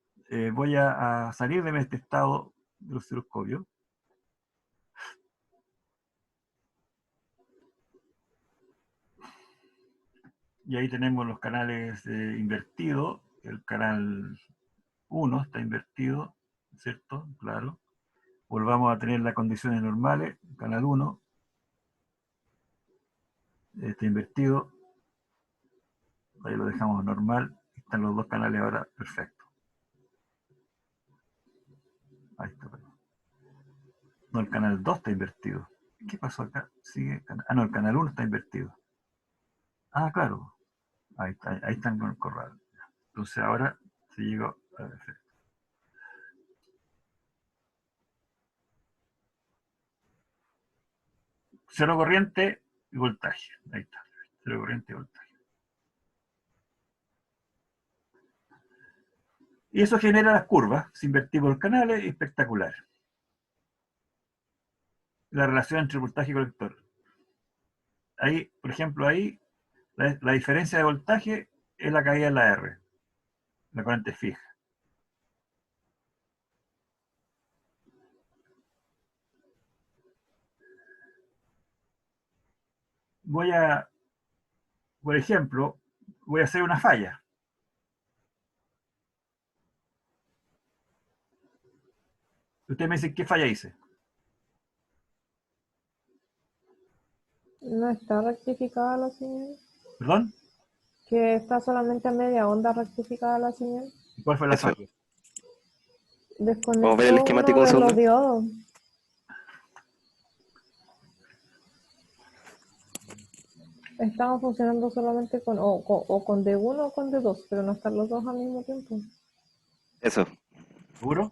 voy a salir de este estado del osciloscopio. Y ahí tenemos los canales invertidos. El canal 1 está invertido, ¿cierto? Claro. Volvamos a tener las condiciones normales. Canal 1 está invertido. Ahí lo dejamos normal. Están los dos canales ahora, perfecto. Ahí está. No, el canal 2 está invertido. ¿Qué pasó acá? Sigue. Ah, no, el canal 1 está invertido. Ah, claro. Ahí están con el corral. Entonces ahora se llegó a perfecto. Cero corriente y voltaje. Ahí está. Cero corriente y voltaje. Y eso genera las curvas. Si invertimos los canales, espectacular. La relación entre voltaje y colector. Ahí, por ejemplo, ahí la diferencia de voltaje es la caída de la R, la corriente fija. Por ejemplo, voy a hacer una falla. Usted me dice, ¿qué falla hice? No está rectificada la señal. ¿Perdón? Que está solamente a media onda rectificada la señal. ¿Y cuál fue la Eso. falla? Vamos a ver el Desconectó esquemático uno un de los segundo. diodos. Estamos funcionando solamente con D1 o con D2, pero no están los dos al mismo tiempo. Eso. ¿Seguro?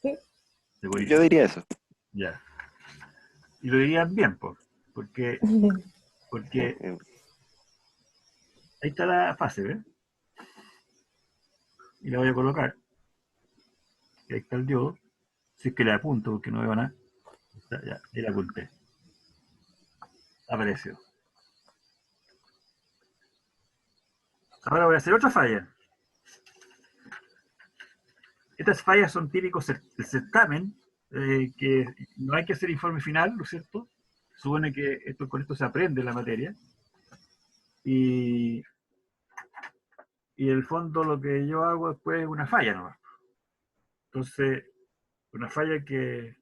Sí. Segurísimo. Yo diría eso. Ya. Y lo dirían bien, porque Eh, ahí está la fase, ¿ves? Y la voy a colocar. Y ahí está el diodo. Si es que le apunto, porque no veo nada. Ya, ahí la apunté. Apareció. Ahora voy a hacer otra falla. Estas fallas son típicos del certamen, que no hay que hacer informe final, ¿no es cierto? Supone que con esto se aprende la materia. Y en el fondo lo que yo hago después es una falla nomás. Entonces, una falla que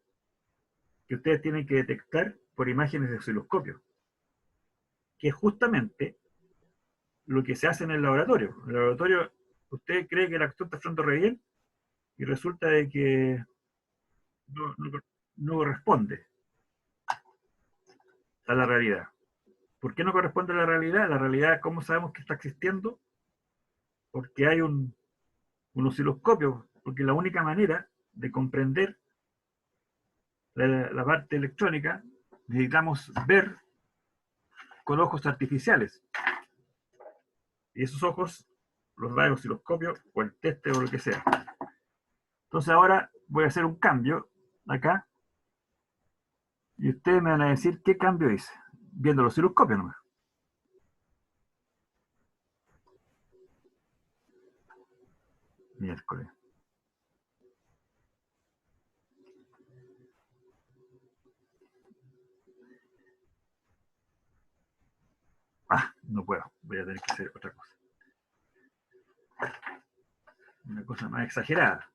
ustedes tienen que detectar por imágenes de osciloscopio, que es justamente lo que se hace en el laboratorio. En el laboratorio, usted cree que la acción está funcionando re bien y resulta de que no corresponde a la realidad. ¿Por qué no corresponde a la realidad? La realidad, ¿cómo sabemos que está existiendo? Porque hay un osciloscopio, porque la única manera de comprender la parte electrónica necesitamos ver con ojos artificiales. Y esos ojos los da el osciloscopio o el teste o lo que sea. Entonces ahora voy a hacer un cambio acá y ustedes me van a decir qué cambio hice, viendo el osciloscopio nomás. Miércoles. Ah, no puedo, voy a tener que hacer otra cosa. Una cosa más exagerada.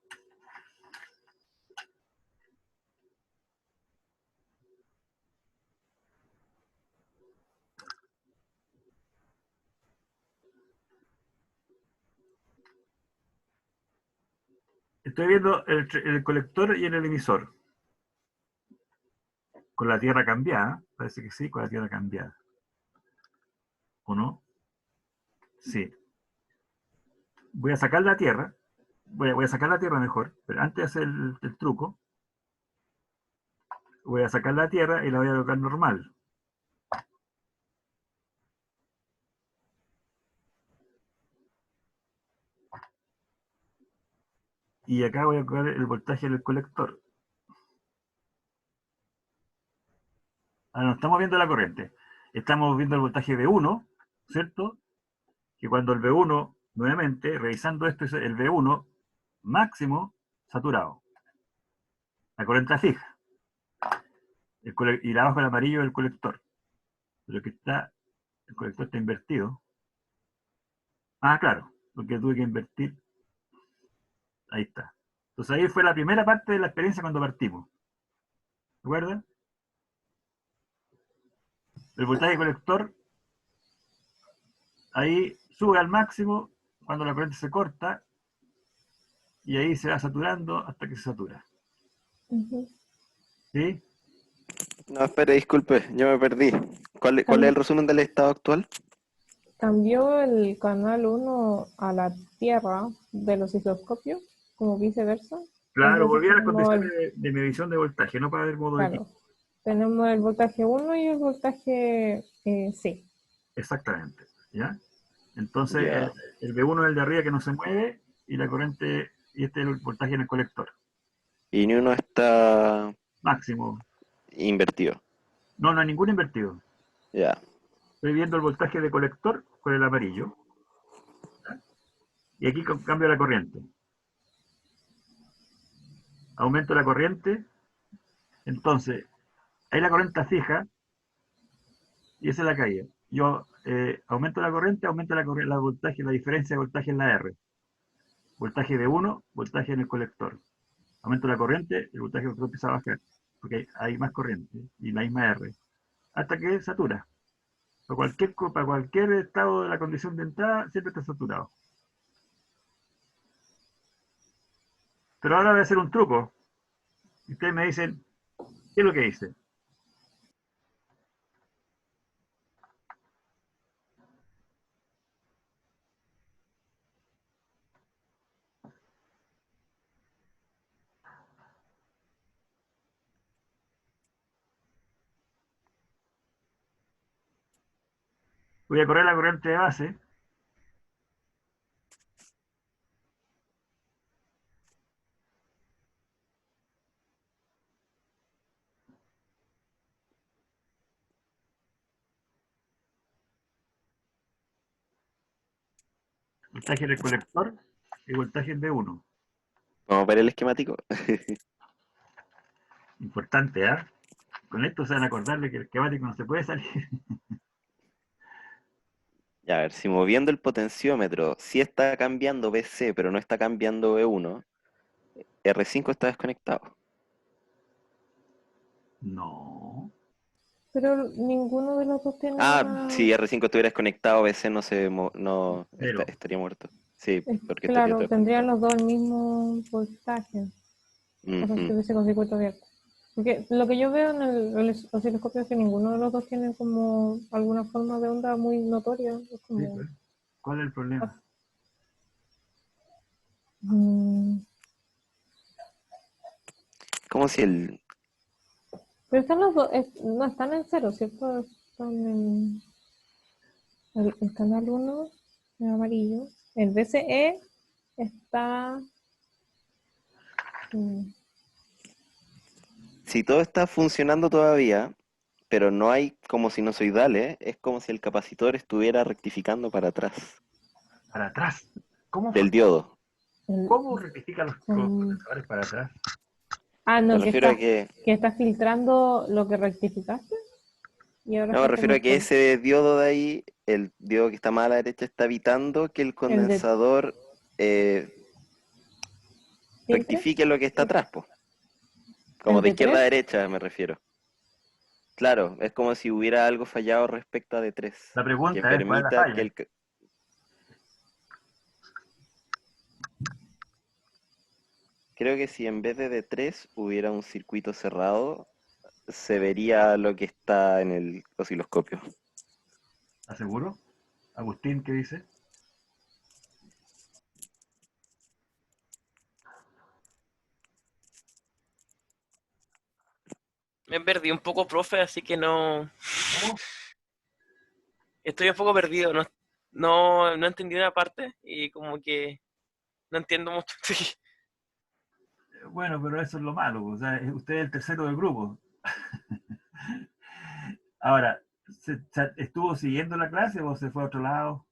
Estoy viendo el colector y el emisor. Con la tierra cambiada, parece que sí, con la tierra cambiada. ¿O no? Sí. Voy a sacar la tierra, voy a sacar la tierra mejor, pero antes de hacer el truco, voy a sacar la tierra y la voy a colocar normal. Y acá voy a colocar el voltaje del colector. Ahora no estamos viendo la corriente, estamos viendo el voltaje B1, ¿cierto? Que cuando el B1 nuevamente, revisando esto, es el B1 máximo saturado. La corriente fija. Y abajo el amarillo es el colector. Pero que está, el colector está invertido. Ah, claro, porque tuve que invertir. Ahí está. Entonces ahí fue la primera parte de la experiencia cuando partimos. ¿Recuerdan? El voltaje colector ahí sube al máximo cuando la corriente se corta y ahí se va saturando hasta que se satura. Ujú. ¿Sí? No, espere, disculpe, yo me perdí. ¿Cuál es el resumen del estado actual? Cambió el canal 1 a la Tierra del osciloscopio, como viceversa. Claro, Entonces volví a las tenemos condiciones de medición de voltaje, no para el modo de claro, tenemos el voltaje 1 y el voltaje C. Exactamente. ¿Ya? Entonces Ya. el B1 es el de arriba que no se mueve y la corriente, y este es el voltaje en el colector. Y ni uno está Máximo. invertido. No, no hay ningún invertido. Ya. Estoy viendo el voltaje de colector con el amarillo. ¿Ya? Y aquí cambio la corriente. Aumento la corriente. Entonces, ahí la corriente está fija y esa es la caída. Yo aumento la corriente, aumento la voltaje, la diferencia de voltaje en la R. Voltaje de 1, voltaje en el colector. Aumento la corriente, el voltaje del colector empieza a bajar, porque hay más corriente y la misma R, hasta que satura. Para cualquier estado de la condición de entrada, siempre está saturado. Pero ahora voy a hacer un truco. Y ustedes me dicen, ¿qué es lo que hice? Voy a correr la corriente de base. Voltaje en el colector y voltaje en B1. Vamos a ver el esquemático. Importante, ¿ah? Con esto se van a acordar de que el esquemático no se puede salir. Ya, a ver, si moviendo el potenciómetro sí está cambiando BC, pero no está cambiando B1, R5 está desconectado. No. Pero ninguno de los dos tiene Ah, una... si R5 estuviera desconectado, BC no Cero. estaría muerto. Sí, porque estaría Claro, tendrían desconectado. los dos el mismo voltaje. O sea, si Ujú. tuviese con circuito abierto. Porque lo que yo veo en el osciloscopio es que ninguno de los dos tiene como alguna forma de onda muy notoria. Es Sí, como... pues. ¿Cuál es el problema? mm, Como si el... pero están los dos, no están en cero, ¿cierto? Están en el canal 1 en amarillo. El BCE está... mm, Si todo está funcionando todavía, pero no hay como sinusoidales, es como si el capacitor estuviera rectificando para atrás Para atrás. ¿Cómo, del diodo. el- cómo rectifica los mm, condensadores para atrás? Me no, refiero a que... que está filtrando lo que rectificaste y ahora No, me está refiero a como que ese diodo de ahí, el diodo que está más a la derecha, está evitando que el el de condensador filtre, rectifique lo que está atrás, pues. Como el de de izquierda a 3. derecha, me refiero. Claro, es como si hubiera algo fallado respecto a D3, La que pregunta es, ¿cuál es la permita que falla? el... Creo que si en vez de D3 hubiera un circuito cerrado, se vería lo que está en el osciloscopio. ¿Estás seguro? Agustín, ¿qué dice? Me perdí un poco, profe, así que no. ¿Cómo? Estoy un poco perdido, no entendí una parte y como que no entiendo mucho. Sí. Bueno, pero eso es lo malo. O sea, usted es el tercero del grupo. Ahora, ¿estuvo siguiendo la clase o se fue a otro lado?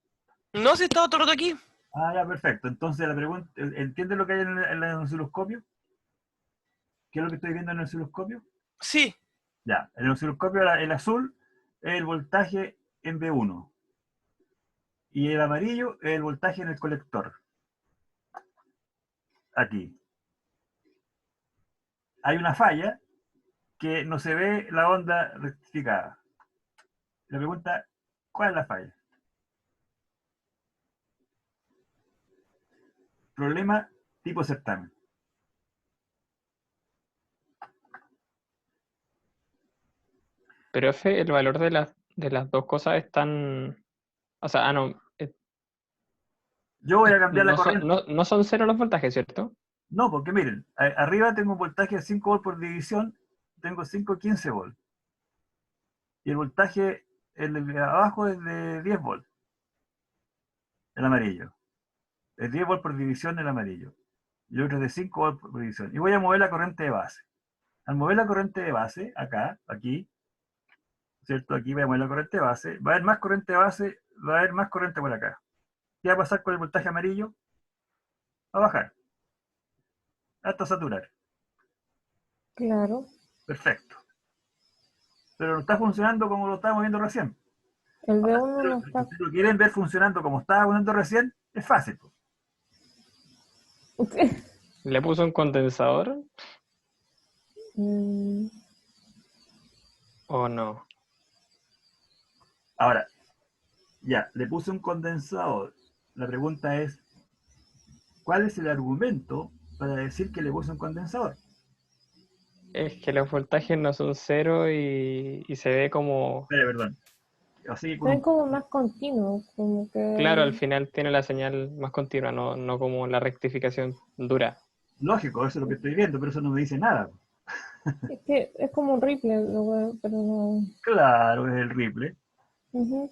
No, si estaba todo el rato aquí. Ah, ya, perfecto. Entonces la pregunta, ¿entiendes lo que hay en el osciloscopio? ¿Qué es lo que estoy viendo en el osciloscopio? Sí, Ya, en el osciloscopio el azul es el voltaje en B1 y el amarillo es el voltaje en el colector. Aquí. Hay una falla que no se ve la onda rectificada. La pregunta, ¿cuál es la falla? Problema tipo certamen. Pero F, el valor de las dos cosas están. O sea, no, Yo voy a cambiar la no son, corriente. no son cero los voltajes, ¿cierto? No, porque miren, arriba tengo un voltaje de 5 volts por división, tengo 5,15 volts. Y el voltaje el de abajo es de 10 volts, el amarillo. Es 10 volts por división el amarillo. Y otro es de 5 volts por división. Y voy a mover la corriente de base. Al mover la corriente de base, acá, aquí, ¿cierto? Aquí voy a mover la corriente de base. Va a haber más corriente de base, va a haber más corriente por acá. ¿Qué va a pasar con el voltaje amarillo? Va a bajar, hasta saturar. Claro. Perfecto. Pero no está funcionando como lo estábamos viendo recién. El Ahora, B1 no si está. ustedes lo quieren ver funcionando como estaba funcionando recién, es fácil. Le puso un condensador Mm, o no. Ahora, ya, le puse un condensador. La pregunta es, ¿cuál es el argumento para decir que le puse un condensador? Es que los voltajes no son cero y se ve como. Perdón. Así se con ven un... como más continuos, como Claro, al que final tiene la señal más continua, no como la rectificación dura. Lógico, eso es lo que estoy viendo, pero eso no me dice nada. es que es como un ripple, pero no. Claro, es el ripple. Ujú.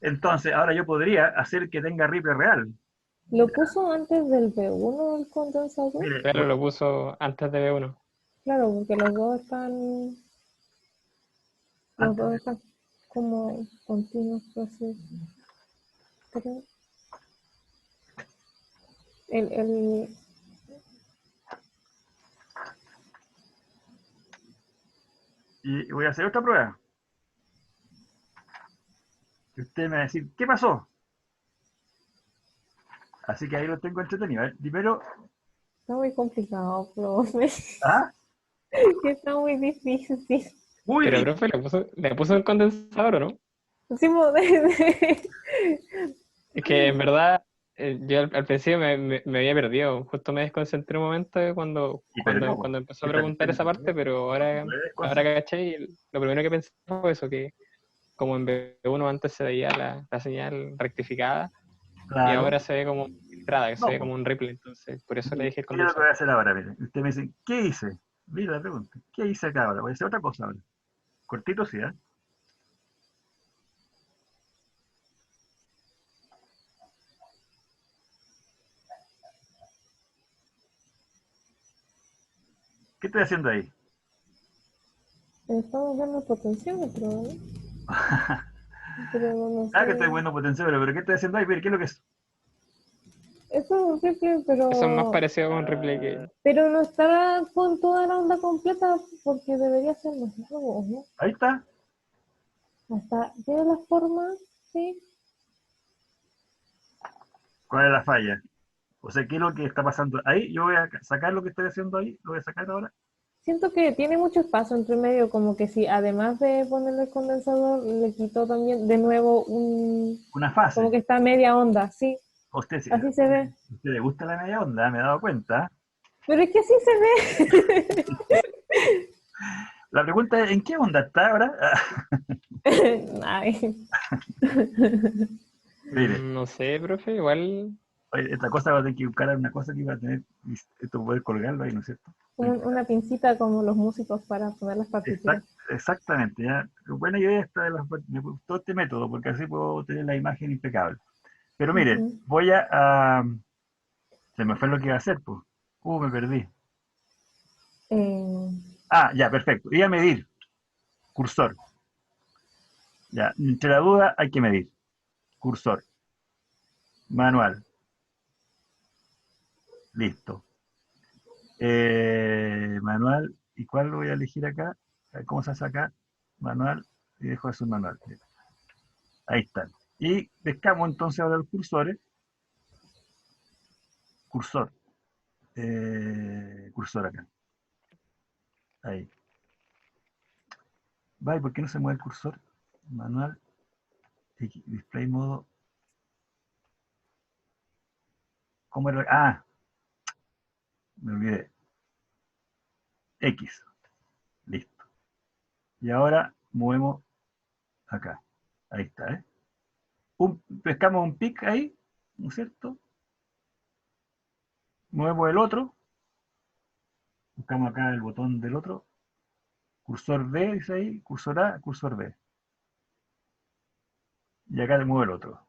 Entonces, ahora yo podría hacer que tenga ripple real. Lo puso antes del B1 el condensador. Mire, Claro, lo puso antes de B1. Claro, porque los antes dos de... están como continuos, así. Pero el, Y voy a hacer otra prueba. Y usted me va a decir, ¿qué pasó? Así que ahí lo tengo entretenido. Primero, está muy complicado, profe. ¿ah? Está muy difícil. Muy Pero, bien. profe, le puso un condensador, ¿o no? Pusimos Es que en verdad, yo al principio me había perdido. Justo me desconcentré un momento cuando, Pero cuando, no, cuando empezó a esta preguntar cuestión esa no parte, pero ahora caché y lo primero que pensé fue eso, que como en B1 antes se veía la señal rectificada y claro. ahora se ve como filtrada, que se No, ve pues. como un ripple, entonces por eso le dije el Mire lo que voy condensador. a hacer ahora, mire. Usted me dice, ¿qué hice? Mira la pregunta. ¿Qué hice acá ahora? Voy a hacer otra cosa ahora. Cortito, sí, ¿eh? ¿Qué estoy haciendo ahí? estamos dando potenciómetro, ¿no? Pero no Ah, que estoy sé. bueno potenciómetro, pero ¿qué estoy haciendo ahí? Mire, ¿qué es lo que es? Eso es un rifle, Eso es más parecido a un ripple que. pero no estará con toda la onda completa porque debería ser más largo, ¿no? Ahí está. Hasta de la forma, sí. ¿Cuál es la falla? O sea, ¿qué es lo que está pasando ahí? Yo voy a sacar lo que estoy haciendo ahí, lo voy a sacar ahora. Siento que tiene mucho espacio entre medio, como que si además de ponerle el condensador, le quitó también de nuevo Una como fase. que está media onda, sí, A usted, a así se ve. usted le gusta la media onda, me he dado cuenta. Pero es que así se ve. La pregunta es, ¿en qué onda está ahora? Ay. Mire, No sé, profe, igual. oye, esta cosa va a tener que buscar una cosa que va a tener, esto poder colgarlo ahí, ¿no es cierto? Una pincita como los músicos para poner las partituras. Exactamente, ya. Buena idea esta me gustó este método, porque así puedo tener la imagen impecable. Pero mire, Ujú. voy se me fue lo que iba a hacer, pues. Me perdí. Eh, Ah, ya, perfecto. Iba a medir, cursor. Ya, entre la duda hay que medir, cursor. Manual. Listo. Manual. ¿Y cuál lo voy a elegir acá? ¿Cómo se hace acá? Manual. Y dejo eso en manual. Ahí están. Y pescamos entonces ahora los cursores. Cursor. Cursor acá. Ahí. Vale, ¿por qué no se mueve el cursor? Manual. Display modo. ¿Cómo era? Ah, me olvidé. X. Listo. Y ahora movemos acá. Ahí está, ¿eh? Pescamos un pic ahí, ¿no es cierto? Movemos el otro. Buscamos acá el botón del otro. Cursor B, dice ahí. Cursor A, cursor B. Y acá le muevo el otro.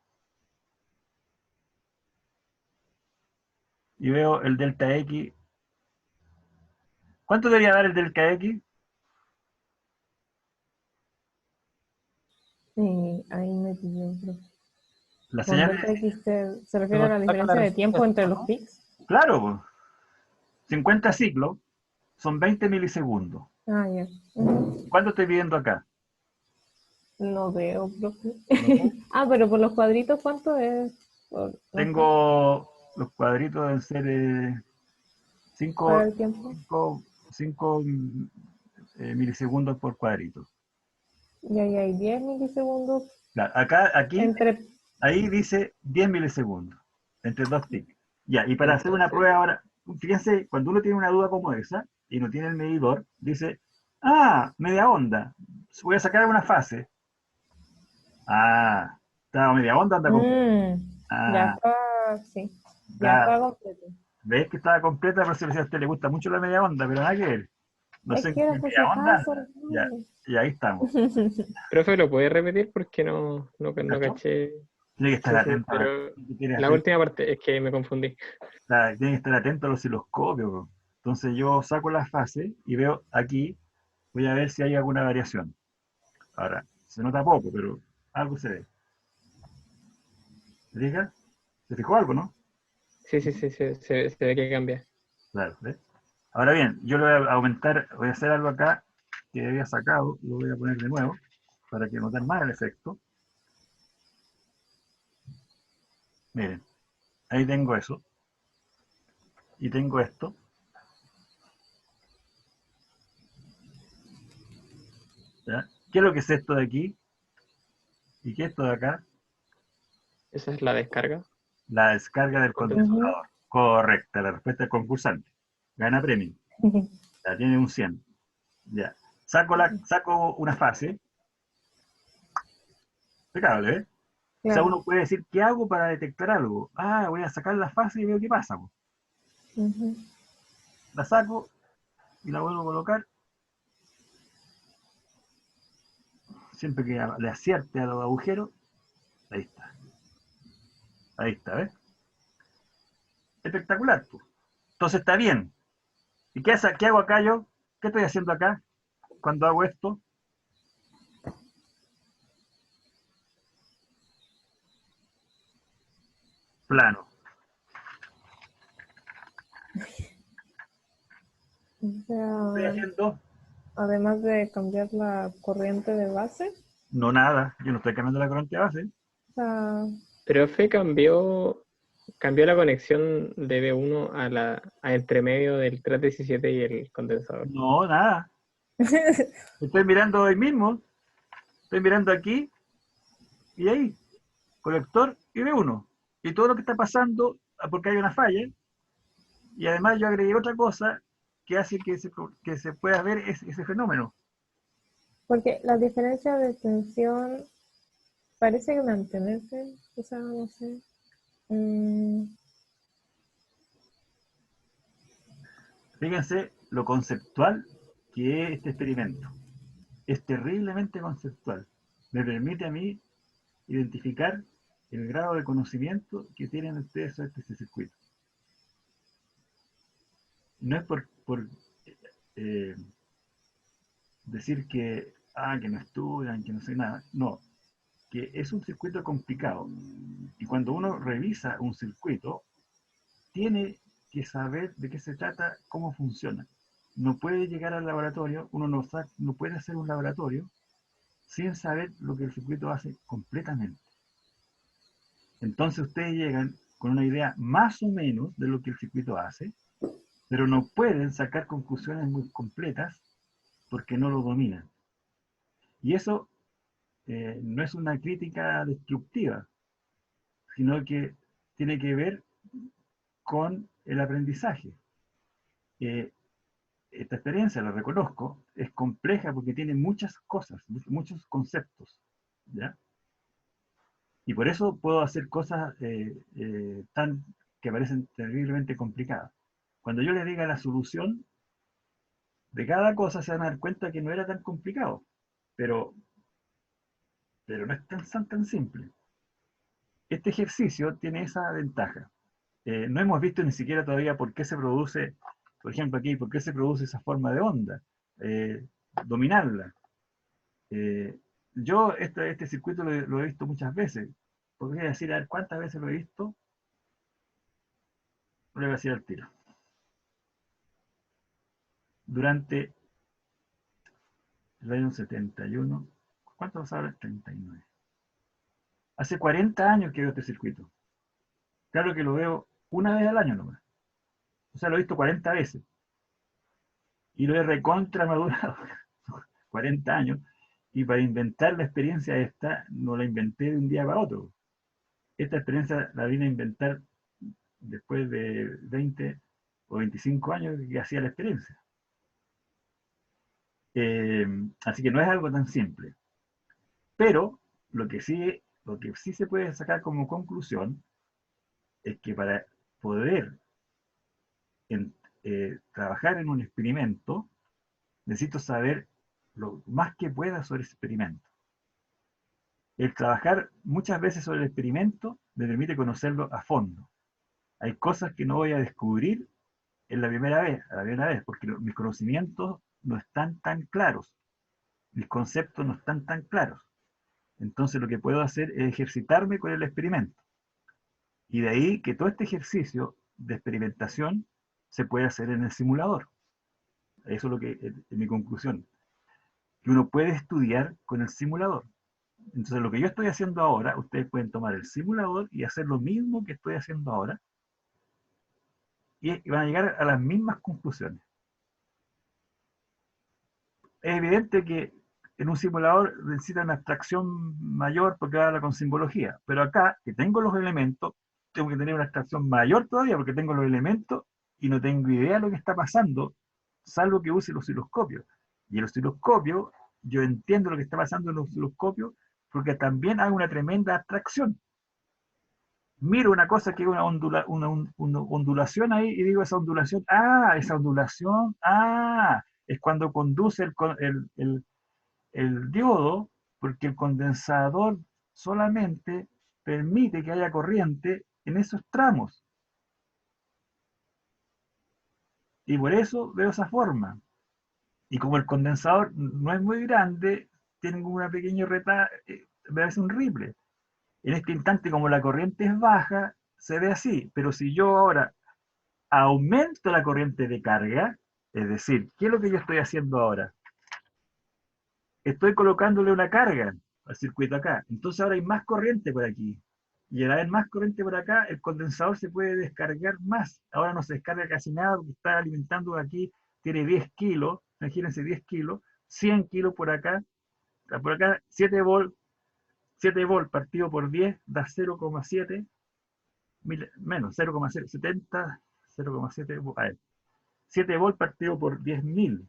Y veo el delta X. ¿Cuánto debería dar el delta X? Ahí me pilló, profe. La Con señal delta de... X se refiere a la Saca diferencia de tiempo entre los ¿no? pics. Claro, pues, 50 ciclos son 20 milisegundos. Ah, ya. Ujú. ¿Cuánto estoy viendo acá? No veo, profe. ¿No? Ah, pero por los cuadritos, ¿cuánto es? No sé, Tengo los cuadritos deben ser para 5 el tiempo. milisegundos por cuadrito. Y ahí hay 10 milisegundos Claro, acá, aquí, entre... ahí dice 10 milisegundos entre dos tics. Ya, y para hacer una Entonces, prueba ahora, fíjense, cuando uno tiene una duda como esa y no tiene el medidor, dice, ah, media onda, voy a sacar una fase. Ah, está media onda, anda con... Ya Ah, está, sí. Ya da, está completo. ves que estaba completa, pero si a usted le gusta mucho la media onda, pero nada que ver. No Es sé en que qué era por si media onda acaso. anda. Ya, y ahí estamos. profe, ¿lo puede repetir? Porque no ¿Cachó? caché. Tiene que estar Sí, sí, atento a pero lo que quiere la hacer. última parte es que me confundí. Tiene que estar atento a los osciloscopios. Po. Entonces yo saco la fase y veo aquí, voy a ver si hay alguna variación. Ahora, se nota poco, pero algo se ve. ¿Se fija? ¿Se fijó algo, no? Sí, sí, sí, se ve que cambia. Claro, ¿ves? Ahora bien, yo lo voy a aumentar, voy a hacer algo acá que había sacado, lo voy a poner de nuevo para que noten más el efecto. Miren, ahí tengo eso y tengo esto. ¿Ya? ¿Qué es lo que es esto de aquí? ¿Y qué es esto de acá? Esa es la descarga. La descarga del Condensador. condensador. Correcta, la respuesta del concursante. Gana premio. Ya tiene un 100. Ya. Saco una fase. Impecable, ¿eh? O sea, Claro. uno puede decir, ¿qué hago para detectar algo? Ah, voy a sacar la fase y veo qué pasa. Po. Ujú. La saco y la vuelvo a colocar. Siempre que le acierte a los agujeros. Ahí está. Ahí está, ¿ves? Espectacular. Po. Entonces está bien. ¿Y qué hago acá yo? ¿Qué estoy haciendo acá cuando hago esto? Plano. O Estoy sea, haciendo además de cambiar la corriente de base, no nada. Yo no estoy cambiando la corriente de base. o sea, Profe, cambió la conexión de B1 a entre medio del 317 y el condensador. No, nada. Estoy mirando hoy mismo. Estoy mirando aquí y ahí. Colector y B1. Y todo lo que está pasando, porque hay una falla. Y además yo agregué otra cosa que hace que se pueda ver ese fenómeno. porque la diferencia de tensión parece mantenerse, o sea, no sé. Mm, Fíjense lo conceptual que es este experimento. Es terriblemente conceptual. Me permite a mí identificar el grado de conocimiento que tienen ustedes sobre este circuito. No es por eh, decir que no estudian, que no sé nada. No, que es un circuito complicado. Y cuando uno revisa un circuito, tiene que saber de qué se trata, cómo funciona. No puede llegar al laboratorio, uno no puede hacer un laboratorio sin saber lo que el circuito hace completamente. Entonces ustedes llegan con una idea más o menos de lo que el circuito hace, pero no pueden sacar conclusiones muy completas porque no lo dominan. Y eso no es una crítica destructiva, sino que tiene que ver con el aprendizaje. Esta experiencia, la reconozco, es compleja porque tiene muchas cosas, muchos conceptos, ¿ya? Y por eso puedo hacer cosas que parecen terriblemente complicadas. Cuando yo les diga la solución de cada cosa, se van a dar cuenta que no era tan complicado, pero no es tan simple. Este ejercicio tiene esa ventaja. No hemos visto ni siquiera todavía por qué se produce, por ejemplo aquí, por qué se produce esa forma de onda, dominarla. Yo este circuito lo he visto muchas veces. Podría decir, a ver, ¿cuántas veces lo he visto? No le voy a decir al tiro. Durante el año 71, ¿cuántos ahora? 39. Hace 40 años que veo este circuito. Claro que lo veo una vez al año nomás. O sea, lo he visto 40 veces. Y lo he recontra madurado. 40 años. Y para inventar la experiencia esta, no la inventé de un día para otro. Esta experiencia la vine a inventar después de 20 o 25 años que hacía la experiencia. Así que no es algo tan simple. Pero lo que sí se puede sacar como conclusión es que para poder trabajar en un experimento, necesito saber lo más que pueda sobre ese experimento. El trabajar muchas veces sobre el experimento me permite conocerlo a fondo. Hay cosas que no voy a descubrir en la primera vez, porque mis conocimientos no están tan claros, mis conceptos no están tan claros. Entonces lo que puedo hacer es ejercitarme con el experimento. Y de ahí que todo este ejercicio de experimentación se puede hacer en el simulador. Eso es lo que es mi conclusión. Que uno puede estudiar con el simulador. Entonces lo que yo estoy haciendo ahora, ustedes pueden tomar el simulador y hacer lo mismo que estoy haciendo ahora, y van a llegar a las mismas conclusiones. Es evidente que en un simulador necesita una abstracción mayor porque habla con simbología, pero acá, que tengo los elementos, tengo que tener una abstracción mayor todavía porque tengo los elementos y no tengo idea de lo que está pasando, salvo que use el osciloscopio. Y el osciloscopio, yo entiendo lo que está pasando en el osciloscopio porque también hago una tremenda abstracción. Miro una cosa que es una ondulación ahí y digo esa ondulación, es cuando conduce el diodo, porque el condensador solamente permite que haya corriente en esos tramos. Y por eso veo esa forma. Y como el condensador no es muy grande, tiene una pequeña me hace un ripple. En este instante, como la corriente es baja, se ve así. Pero si yo ahora aumento la corriente de carga, es decir, ¿qué es lo que yo estoy haciendo ahora? Estoy colocándole una carga al circuito acá. Entonces ahora hay más corriente por aquí. Y al haber más corriente por acá, el condensador se puede descargar más. Ahora no se descarga casi nada porque está alimentando aquí, tiene 10 kilos, imagínense 10 kilos, 100 kilos por acá 7 volts, 7 volts partido por 10 da 0,7, menos 0,070, 0,7, a ver, 7 volts partido por 10.000,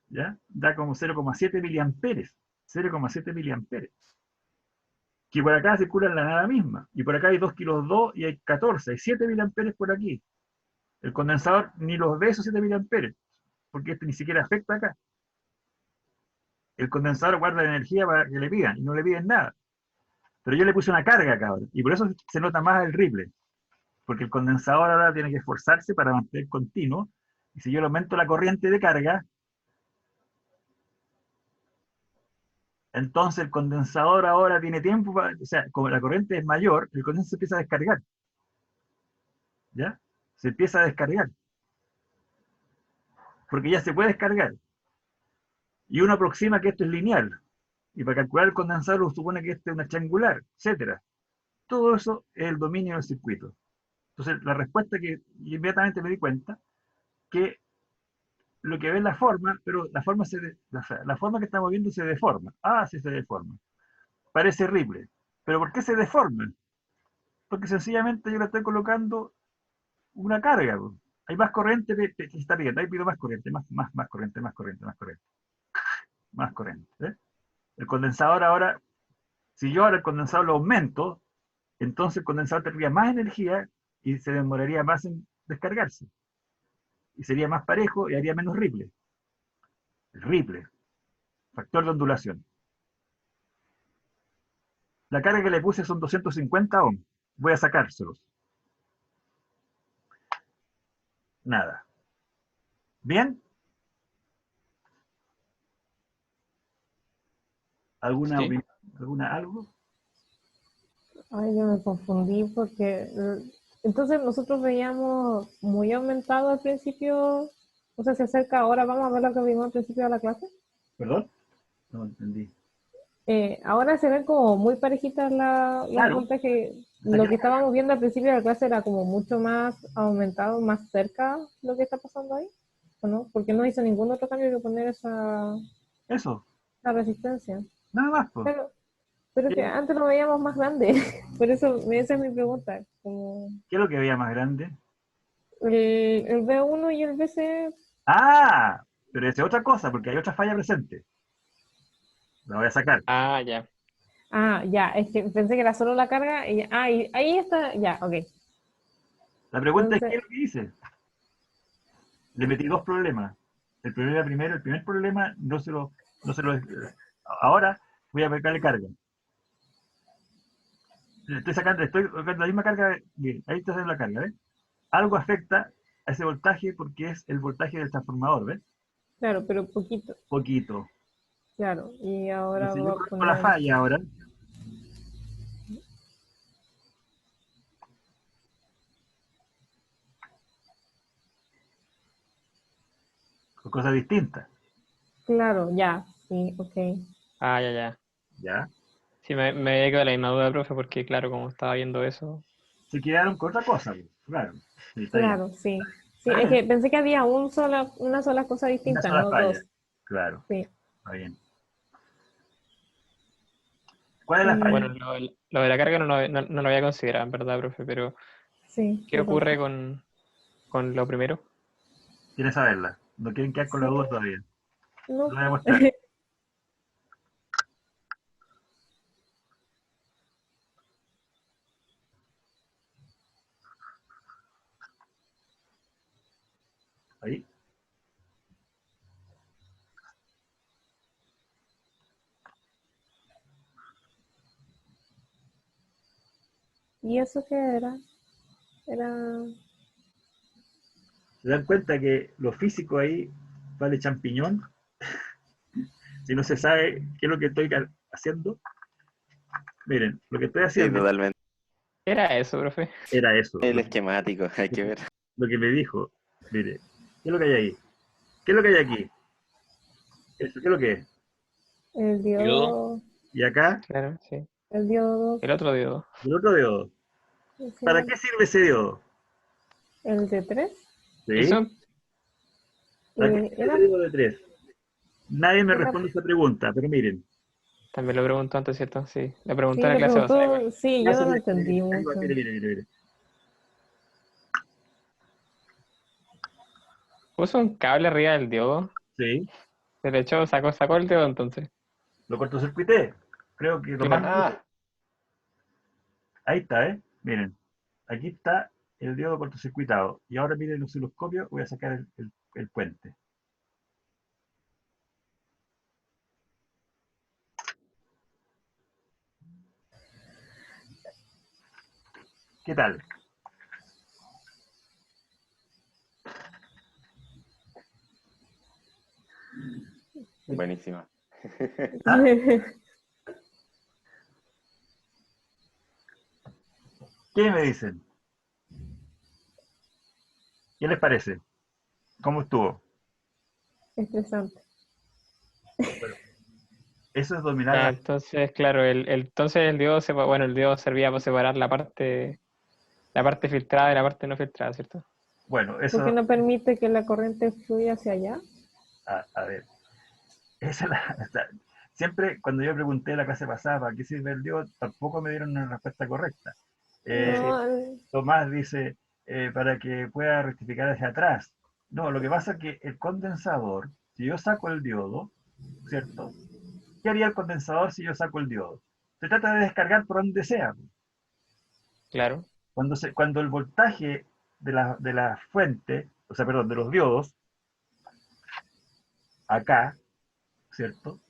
¿ya? Da como 0,7 miliamperes, 0,7 miliamperes. Que por acá circula en la nada misma, y por acá hay 2 kilos 2 y hay 14, hay 7 miliamperes por aquí. El condensador ni los ve esos 7 miliamperes, porque este ni siquiera afecta acá. El condensador guarda la energía para que le pidan, y no le piden nada. Pero yo le puse una carga acá ahora, y por eso se nota más el ripple, porque el condensador ahora tiene que esforzarse para mantener continuo, y si yo le aumento la corriente de carga, Entonces el condensador ahora tiene tiempo, o sea, como la corriente es mayor, el condensador se empieza a descargar. ¿Ya? Se empieza a descargar. Porque ya se puede descargar. Y uno aproxima que esto es lineal. Y para calcular el condensador uno supone que este es una triangular, etcétera. Todo eso es el dominio del circuito. Entonces, la respuesta que inmediatamente me di cuenta, que lo que ve es la forma, pero la forma, la forma que estamos viendo se deforma. Ah, sí se deforma. Parece Ripley. ¿Pero por qué se deforma? Porque sencillamente yo le estoy colocando una carga. Po. Hay más corriente que se está pidiendo. Ahí pido más corriente, más corriente, más corriente, más corriente, más corriente. ¿Eh? El condensador ahora, si yo ahora el condensador lo aumento, entonces el condensador tendría más energía y se demoraría más en descargarse. Y sería más parejo y haría menos Ripley. El Ripley, factor de ondulación. La carga que le puse son 250 ohms. Voy a sacárselos. Nada. ¿Bien? ¿Alguna Sí. opinión? ¿Alguna algo? Ay, yo me confundí porque entonces nosotros veíamos muy aumentado al principio, o sea, se acerca ahora, vamos a ver lo que vimos al principio de la clase. ¿Perdón? No entendí. Ahora se ven como muy parejitas los Claro. voltajes. Hasta Lo que- que estábamos viendo al principio de la clase era como mucho más aumentado, más cerca lo que está pasando ahí, ¿o no? Porque no hizo ningún otro cambio que poner Eso, esa resistencia. nada más, pues. Pero que antes lo veíamos más grande, por eso esa es mi pregunta. Como ¿Qué es lo que veía más grande? el B1 y el BC, Ah, pero es otra cosa, porque hay otra falla presente. La voy a sacar. Ah, ya. ya, es que pensé que era solo la carga, y ahí está, ya, ok. La pregunta es, ¿qué Entonces, es lo que hice? Le metí dos problemas. El primer problema ahora voy a pegarle carga. Estoy sacando la misma carga, bien, ahí está haciendo la carga, ¿ves? Algo afecta a ese voltaje porque es el voltaje del transformador, ¿ves? claro, pero poquito, Poquito. claro, y ahora Entonces yo voy a corrijo la poner, falla ahora, con cosas distintas, claro, ya, sí, ok. Ah, ya, ya. ¿ya? Sí, me había quedado la misma duda, profe, porque claro, como estaba viendo eso. Se quedaron con otra cosa, pues, claro. Sí, está bien. Claro, sí. Sí, es que pensé que había una sola cosa Una distinta, sola no falla, dos. claro, Sí. está bien. ¿Cuál es la falla? Bueno, Mm, lo de la carga no lo había considerado, en verdad, profe, pero sí, ¿qué yo ocurre tampoco. con lo primero? ¿Quieres saberla? No quieren quedar con la Sí, duda todavía. Lo no. voy a mostrar. Ahí. ¿Y eso qué era? Era, ¿Se dan cuenta que lo físico ahí vale champiñón? Si no se sabe qué es lo que estoy haciendo. Miren, lo que estoy Sí, haciendo totalmente. ¿Qué era eso, profe? era eso. El esquemático, hay que ver. Lo que me dijo. Mire, ¿qué es lo que hay ahí? ¿Qué es lo que hay aquí? Eso, ¿qué es lo que es? el Diodo. diodo, Y acá, Claro, sí. el diodo El otro diodo. el otro diodo. 2, ¿Para qué sirve ese diodo? el de 3, ¿Y ¿Sí? son? ¿Para qué sirve ese era, diodo de 3? Nadie me era, responde esa pregunta, pero miren. También lo preguntó antes, ¿cierto? Sí. Le pregunté sí, en la le clase pasada igual. preguntó, sí, Ya yo se no lo le- entendí ahí va, mucho. mire, mire, mire, mire. Puso un cable arriba del diodo. Sí, Se le echó, sacó el diodo entonces. lo cortocircuité. Creo que lo más. Claro. Ahí está, ¿eh? Miren, aquí está el diodo cortocircuitado. Y ahora miren el osciloscopio, voy a sacar el puente. ¿Qué tal? Buenísima. ¿Ah? ¿Qué me dicen? ¿Qué les parece? ¿Cómo estuvo? Estresante. Bueno, eso es dominar Ah, entonces, claro, entonces el diodo bueno, el diodo servía para separar la parte filtrada de la parte no filtrada, ¿cierto? Bueno, Porque eso, no permite que la corriente fluya hacia allá. a ver, esa es siempre cuando yo pregunté la clase pasada para qué sirve el diodo, tampoco me dieron una respuesta correcta. Sí. No, Tomás dice, para que pueda rectificar hacia atrás. No, lo que pasa es que el condensador, si yo saco el diodo, ¿cierto? ¿Qué haría el condensador si yo saco el diodo? Se trata de descargar por donde sea. Claro. Cuando el voltaje de la fuente, o sea, perdón, de los diodos, acá, ¿cierto?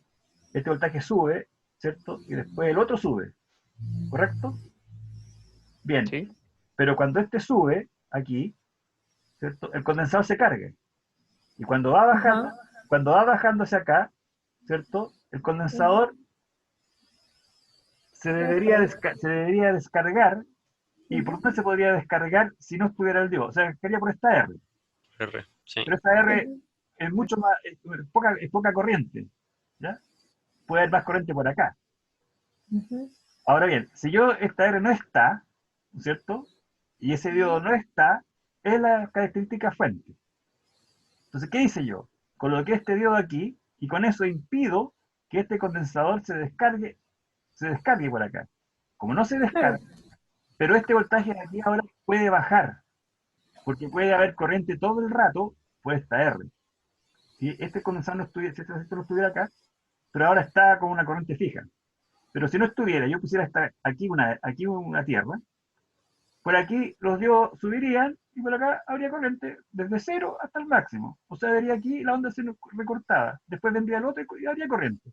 Este voltaje sube, ¿cierto? Y después el otro sube, ¿correcto? Bien, Sí. pero cuando este sube, aquí, ¿cierto? El condensador se carga. Y ajá. cuando va bajando hacia acá, ¿cierto? El condensador se debería descargar. ¿Y por dónde se podría descargar si no estuviera el diodo? O sea, descargaría por esta R. R, sí. Pero esta R Ujú, es mucho más, es poca corriente. ¿Ya? Puede haber más corriente por acá. ujú. Ahora bien, si esta R no está, ¿cierto? Y ese diodo no está, es la característica fuente. Entonces, ¿qué hice yo? Coloqué este diodo aquí y con eso impido que este condensador se descargue por acá. Como no se Claro. descarga, pero este voltaje de aquí ahora puede bajar, porque puede haber corriente todo el rato por esta R. Si este condensador no estuviera, si este resistor no estuviera acá, pero ahora está con una corriente fija. Pero si no estuviera, yo pusiera aquí una tierra, por aquí los diodos subirían y por acá habría corriente desde cero hasta el máximo. O sea, vería aquí la onda se recortada. Después vendría el otro y habría corriente.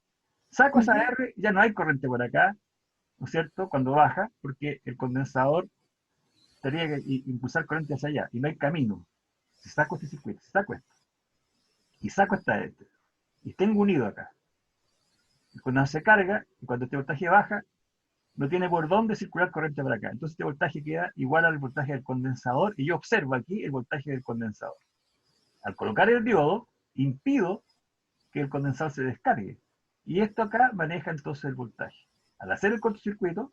Saco esa Ujú. R, ya no hay corriente por acá, ¿no es cierto? Cuando baja, porque el condensador tendría que impulsar corriente hacia allá y no hay camino. Si saco este circuito, si saco esto y saco este, y tengo unido acá. Y cuando se carga y cuando este voltaje baja, no tiene por dónde circular corriente para acá. Entonces este voltaje queda igual al voltaje del condensador y yo observo aquí el voltaje del condensador. Al colocar el diodo, impido que el condensador se descargue. Y esto acá maneja entonces el voltaje. Al hacer el cortocircuito,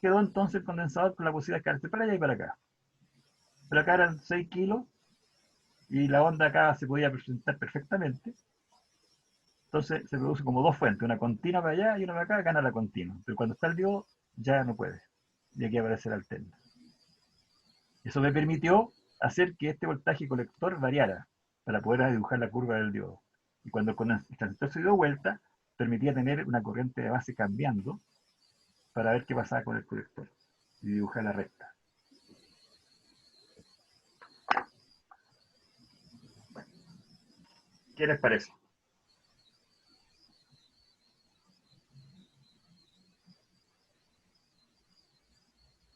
quedó entonces el condensador con la posibilidad de cargarse para allá y para acá. Pero acá eran 6 kilos y la onda acá se podía presentar perfectamente. Entonces se produce como dos fuentes, una continua para allá y una para acá, gana la continua. Pero cuando está el diodo, ya no puede. Y aquí aparece la alterna. Eso me permitió hacer que este voltaje colector variara para poder dibujar la curva del diodo. Y cuando el transistor se dio vuelta, permitía tener una corriente de base cambiando para ver qué pasaba con el colector y dibujar la recta. ¿Qué les parece?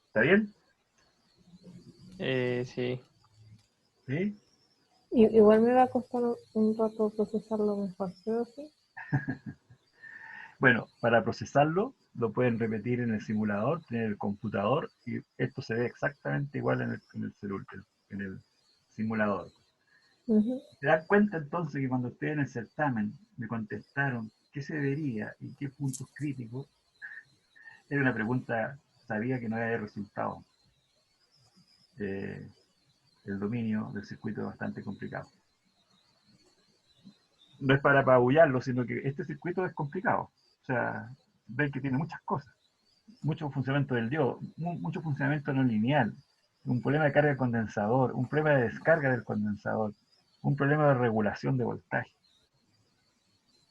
¿Está bien? Sí. ¿Sí? Igual me va a costar un rato procesarlo mejor, pero sí. Bueno, para procesarlo lo pueden repetir en el simulador, en el computador, y esto se ve exactamente igual en el celular, en el simulador. Ujú. ¿Se dan cuenta entonces que cuando ustedes en el certamen me contestaron qué se debería y qué puntos críticos? Era una pregunta, sabía que no había resultado. Eh, el dominio del circuito es bastante complicado. No es para apabullarlo, sino que este circuito es complicado. O sea, ven que tiene muchas cosas. Mucho funcionamiento del diodo, mucho funcionamiento no lineal, un problema de carga del condensador, un problema de descarga del condensador, un problema de regulación de voltaje.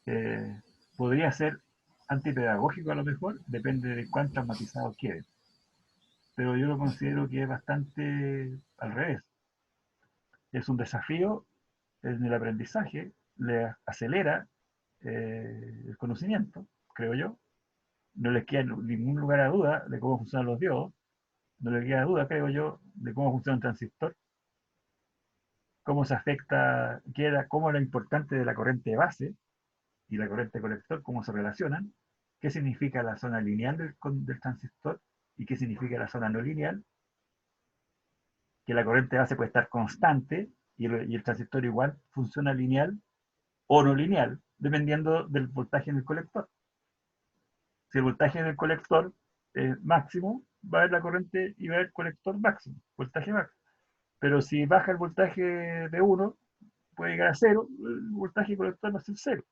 Eh, Podría ser antipedagógico a lo mejor, depende de cuánto matizado quede. Pero yo lo considero que es bastante al revés. Es un desafío en el aprendizaje, le acelera el conocimiento, creo yo. No les queda ningún lugar a duda de cómo funcionan los diodos, no les queda duda, creo yo, de cómo funciona un transistor, cómo se afecta, cómo es lo importante de la corriente de base y la corriente colector, cómo se relacionan, qué significa la zona lineal del transistor ¿Y qué significa la zona no lineal? Que la corriente base puede estar constante y el transistor igual funciona lineal o no lineal, dependiendo del voltaje en el colector. Si el voltaje en el colector es máximo, va a haber la corriente y va a haber colector máximo, voltaje máximo. Pero si baja el voltaje de 1, puede llegar a 0, el voltaje colector va a ser 0.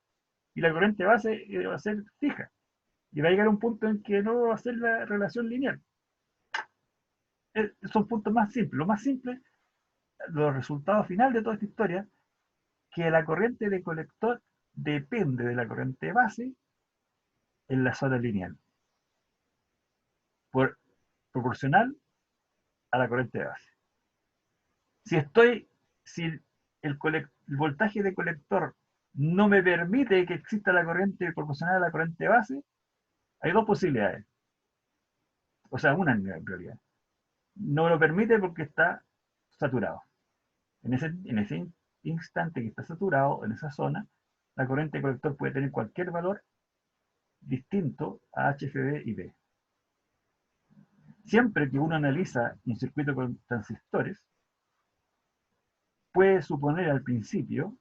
Y la corriente base va a ser fija. Y va a llegar a un punto en que no va a ser la relación lineal. Son puntos más simples. Lo más simple, los resultados finales de toda esta historia, que la corriente de colector depende de la corriente base en la zona lineal, por, proporcional a la corriente base. Si el voltaje de colector no me permite que exista la corriente proporcional a la corriente base, hay dos posibilidades. O sea, una en realidad. No lo permite porque está saturado. En ese instante que está saturado, en esa zona, la corriente de colector puede tener cualquier valor distinto a HFB y B. Siempre que uno analiza un circuito con transistores, puede suponer al principio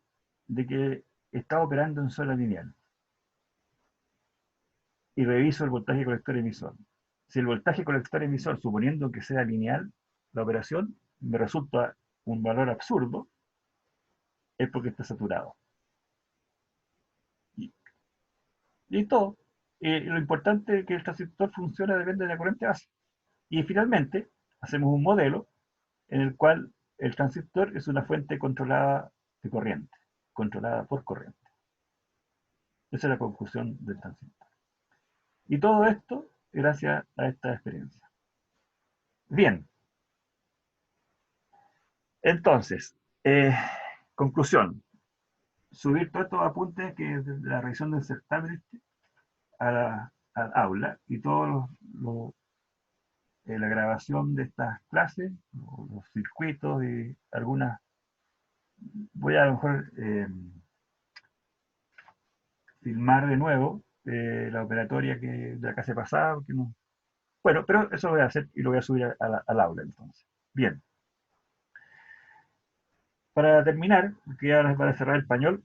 de que está operando en zona lineal. Y reviso el voltaje colector emisor. Si el voltaje colector emisor, suponiendo que sea lineal, la operación me resulta un valor absurdo, es porque está saturado. Y todo. Lo importante es que el transistor funcione depende de la corriente base. Y finalmente, hacemos un modelo en el cual el transistor es una fuente controlada de corriente, controlada por corriente. Esa es la conclusión del transistor. Y todo esto gracias a esta experiencia. Bien. Entonces, conclusión. Subir todos estos apuntes que de la revisión del certamen al aula y todos la grabación de estas clases, los circuitos y algunas. Voy a lo mejor filmar de nuevo la operatoria de la clase pasada. No. Bueno, pero eso lo voy a hacer y lo voy a subir al aula entonces. Bien. Para terminar, porque ya para cerrar el español,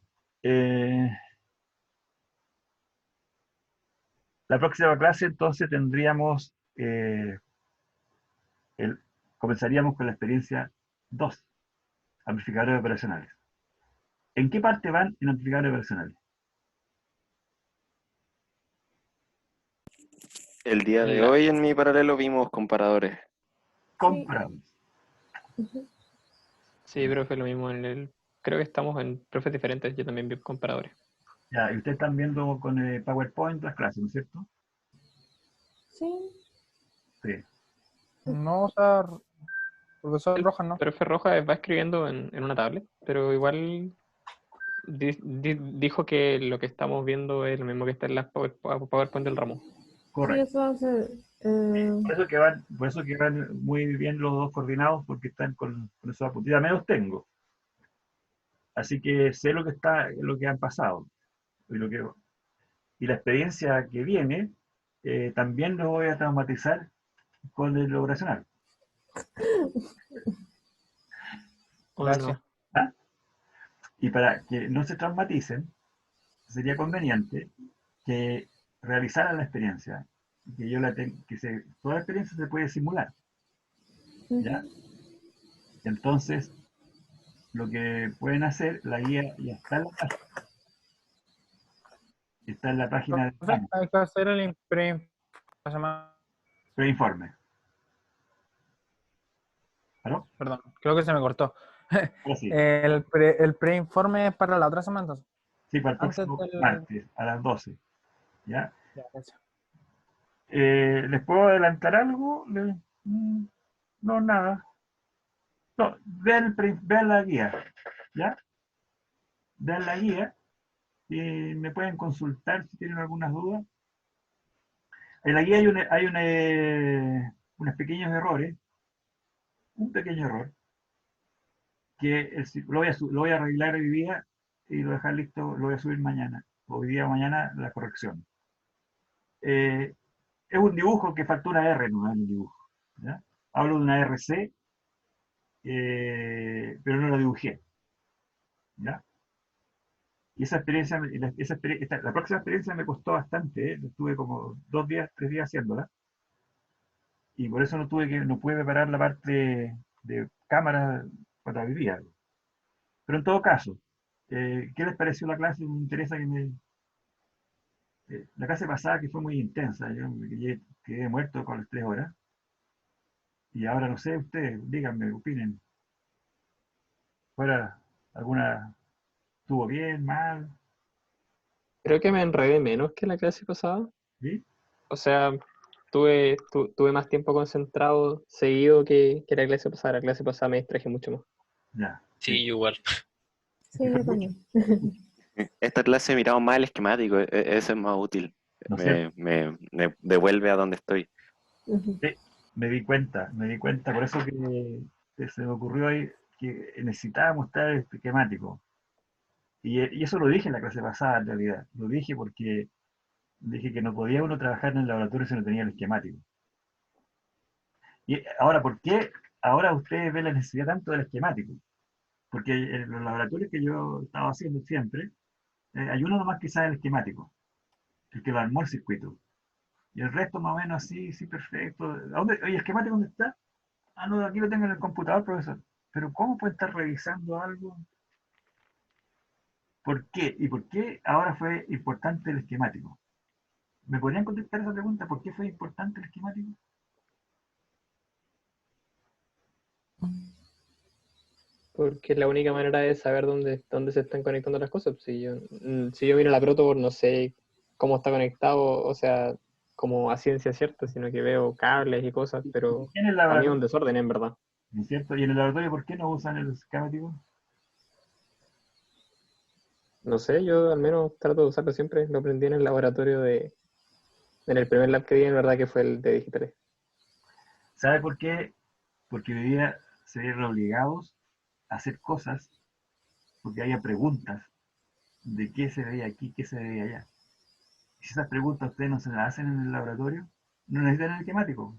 la próxima clase entonces tendríamos, comenzaríamos con la experiencia 2, amplificadores operacionales. ¿En qué parte van en amplificadores operacionales? El día de hoy en mi paralelo vimos comparadores. Comparadores. Sí, profe, lo mismo creo que estamos en profes diferentes, yo también vi comparadores. Ya, y ustedes están viendo con PowerPoint las clases, ¿no es cierto? Sí. Sí. No, o sea, profesor El Rojas, no. profe Rojas va escribiendo en una tablet, pero igual dijo que lo que estamos viendo es lo mismo que está en la PowerPoint del ramo. Sí, Correcto. eso hace. Por eso que van muy bien los dos coordinados, porque están con esos apuntes. Ya menos tengo. Así que sé lo que han pasado. Y la experiencia que viene, también lo voy a traumatizar con el operacional. Gracias. ¿Ah? Y para que no se traumaticen, sería conveniente que realizaran la experiencia. Que toda la experiencia se puede simular. ¿Ya? Entonces, lo que pueden hacer, la guía ya está en la página. Está en la página de Profe, hay que hacer el preinforme. ¿Aló? Perdón, creo que se me cortó. Ahora sí. El preinforme es para la otra semana, entonces. Sí, para el Antes próximo del... martes, a las 12. ¿Ya? Ya, gracias. ¿Les puedo adelantar algo? No, nada. No, vean la guía. ¿Ya? Vean la guía y me pueden consultar si tienen algunas dudas. En la guía hay unos pequeños errores. Un pequeño error que lo voy a arreglar hoy día y lo voy a dejar listo, lo voy a subir mañana. Hoy día o mañana la corrección. es un dibujo que faltó una R, no es un dibujo. ¿Ya? Hablo de una RC, pero no lo dibujé. ¿Ya? Y esa experiencia, la próxima experiencia me costó bastante, ¿eh? Estuve como 2 días, 3 días haciéndola, y por eso no pude preparar la parte de cámara para hoy día. Pero en todo caso, ¿qué les pareció la clase? Me interesa la clase pasada que fue muy intensa, yo quedé muerto con las 3 horas, y ahora no sé, ustedes, díganme, opinen. ¿Fuera alguna, estuvo bien, mal? Creo que me enredé menos que la clase pasada. ¿Sí? O sea, tuve más tiempo concentrado seguido que la clase pasada. La clase pasada me distraje mucho más. Ya, Sí, sí. igual. Sí, yo también. Esta clase miramos más el esquemático, eso es más útil. ¿No es cierto? Me devuelve a donde estoy. Ujú. Sí, me di cuenta, por eso que se me ocurrió ahí que necesitaba mostrar el esquemático. Y eso lo dije en la clase pasada, en realidad. Lo dije porque dije que no podía uno trabajar en el laboratorio si no tenía el esquemático. Y ahora, ¿por qué ahora ustedes ven la necesidad tanto del esquemático? Porque en los laboratorios que yo estaba haciendo siempre, hay uno nomás que sabe el esquemático, el que lo armó el circuito. Y el resto más o menos así, sí, perfecto. Oye, ¿el esquemático dónde está? Ah, no, aquí lo tengo en el computador, profesor. Pero ¿cómo puede estar revisando algo? ¿Por qué? ¿Y por qué ahora fue importante el esquemático? ¿Me podrían contestar esa pregunta? ¿Por qué fue importante el esquemático? Porque es la única manera de saber dónde se están conectando las cosas. Si yo miro la protoboard, no sé cómo está conectado, o sea, como a ciencia cierta, sino que veo cables y cosas, pero En el para mí es un laboratorio, desorden, en verdad. ¿no es cierto? ¿Y en el laboratorio por qué no usan el esquemático? No sé, yo al menos trato de usarlo siempre. Lo aprendí en el laboratorio en el primer lab que di, en verdad, que fue el de digitales. ¿Sabe por qué? Porque hoy día se vieron obligados a hacer cosas porque había preguntas de qué se veía aquí, qué se veía allá. Y si esas preguntas ustedes no se las hacen en el laboratorio, no necesitan el esquemático.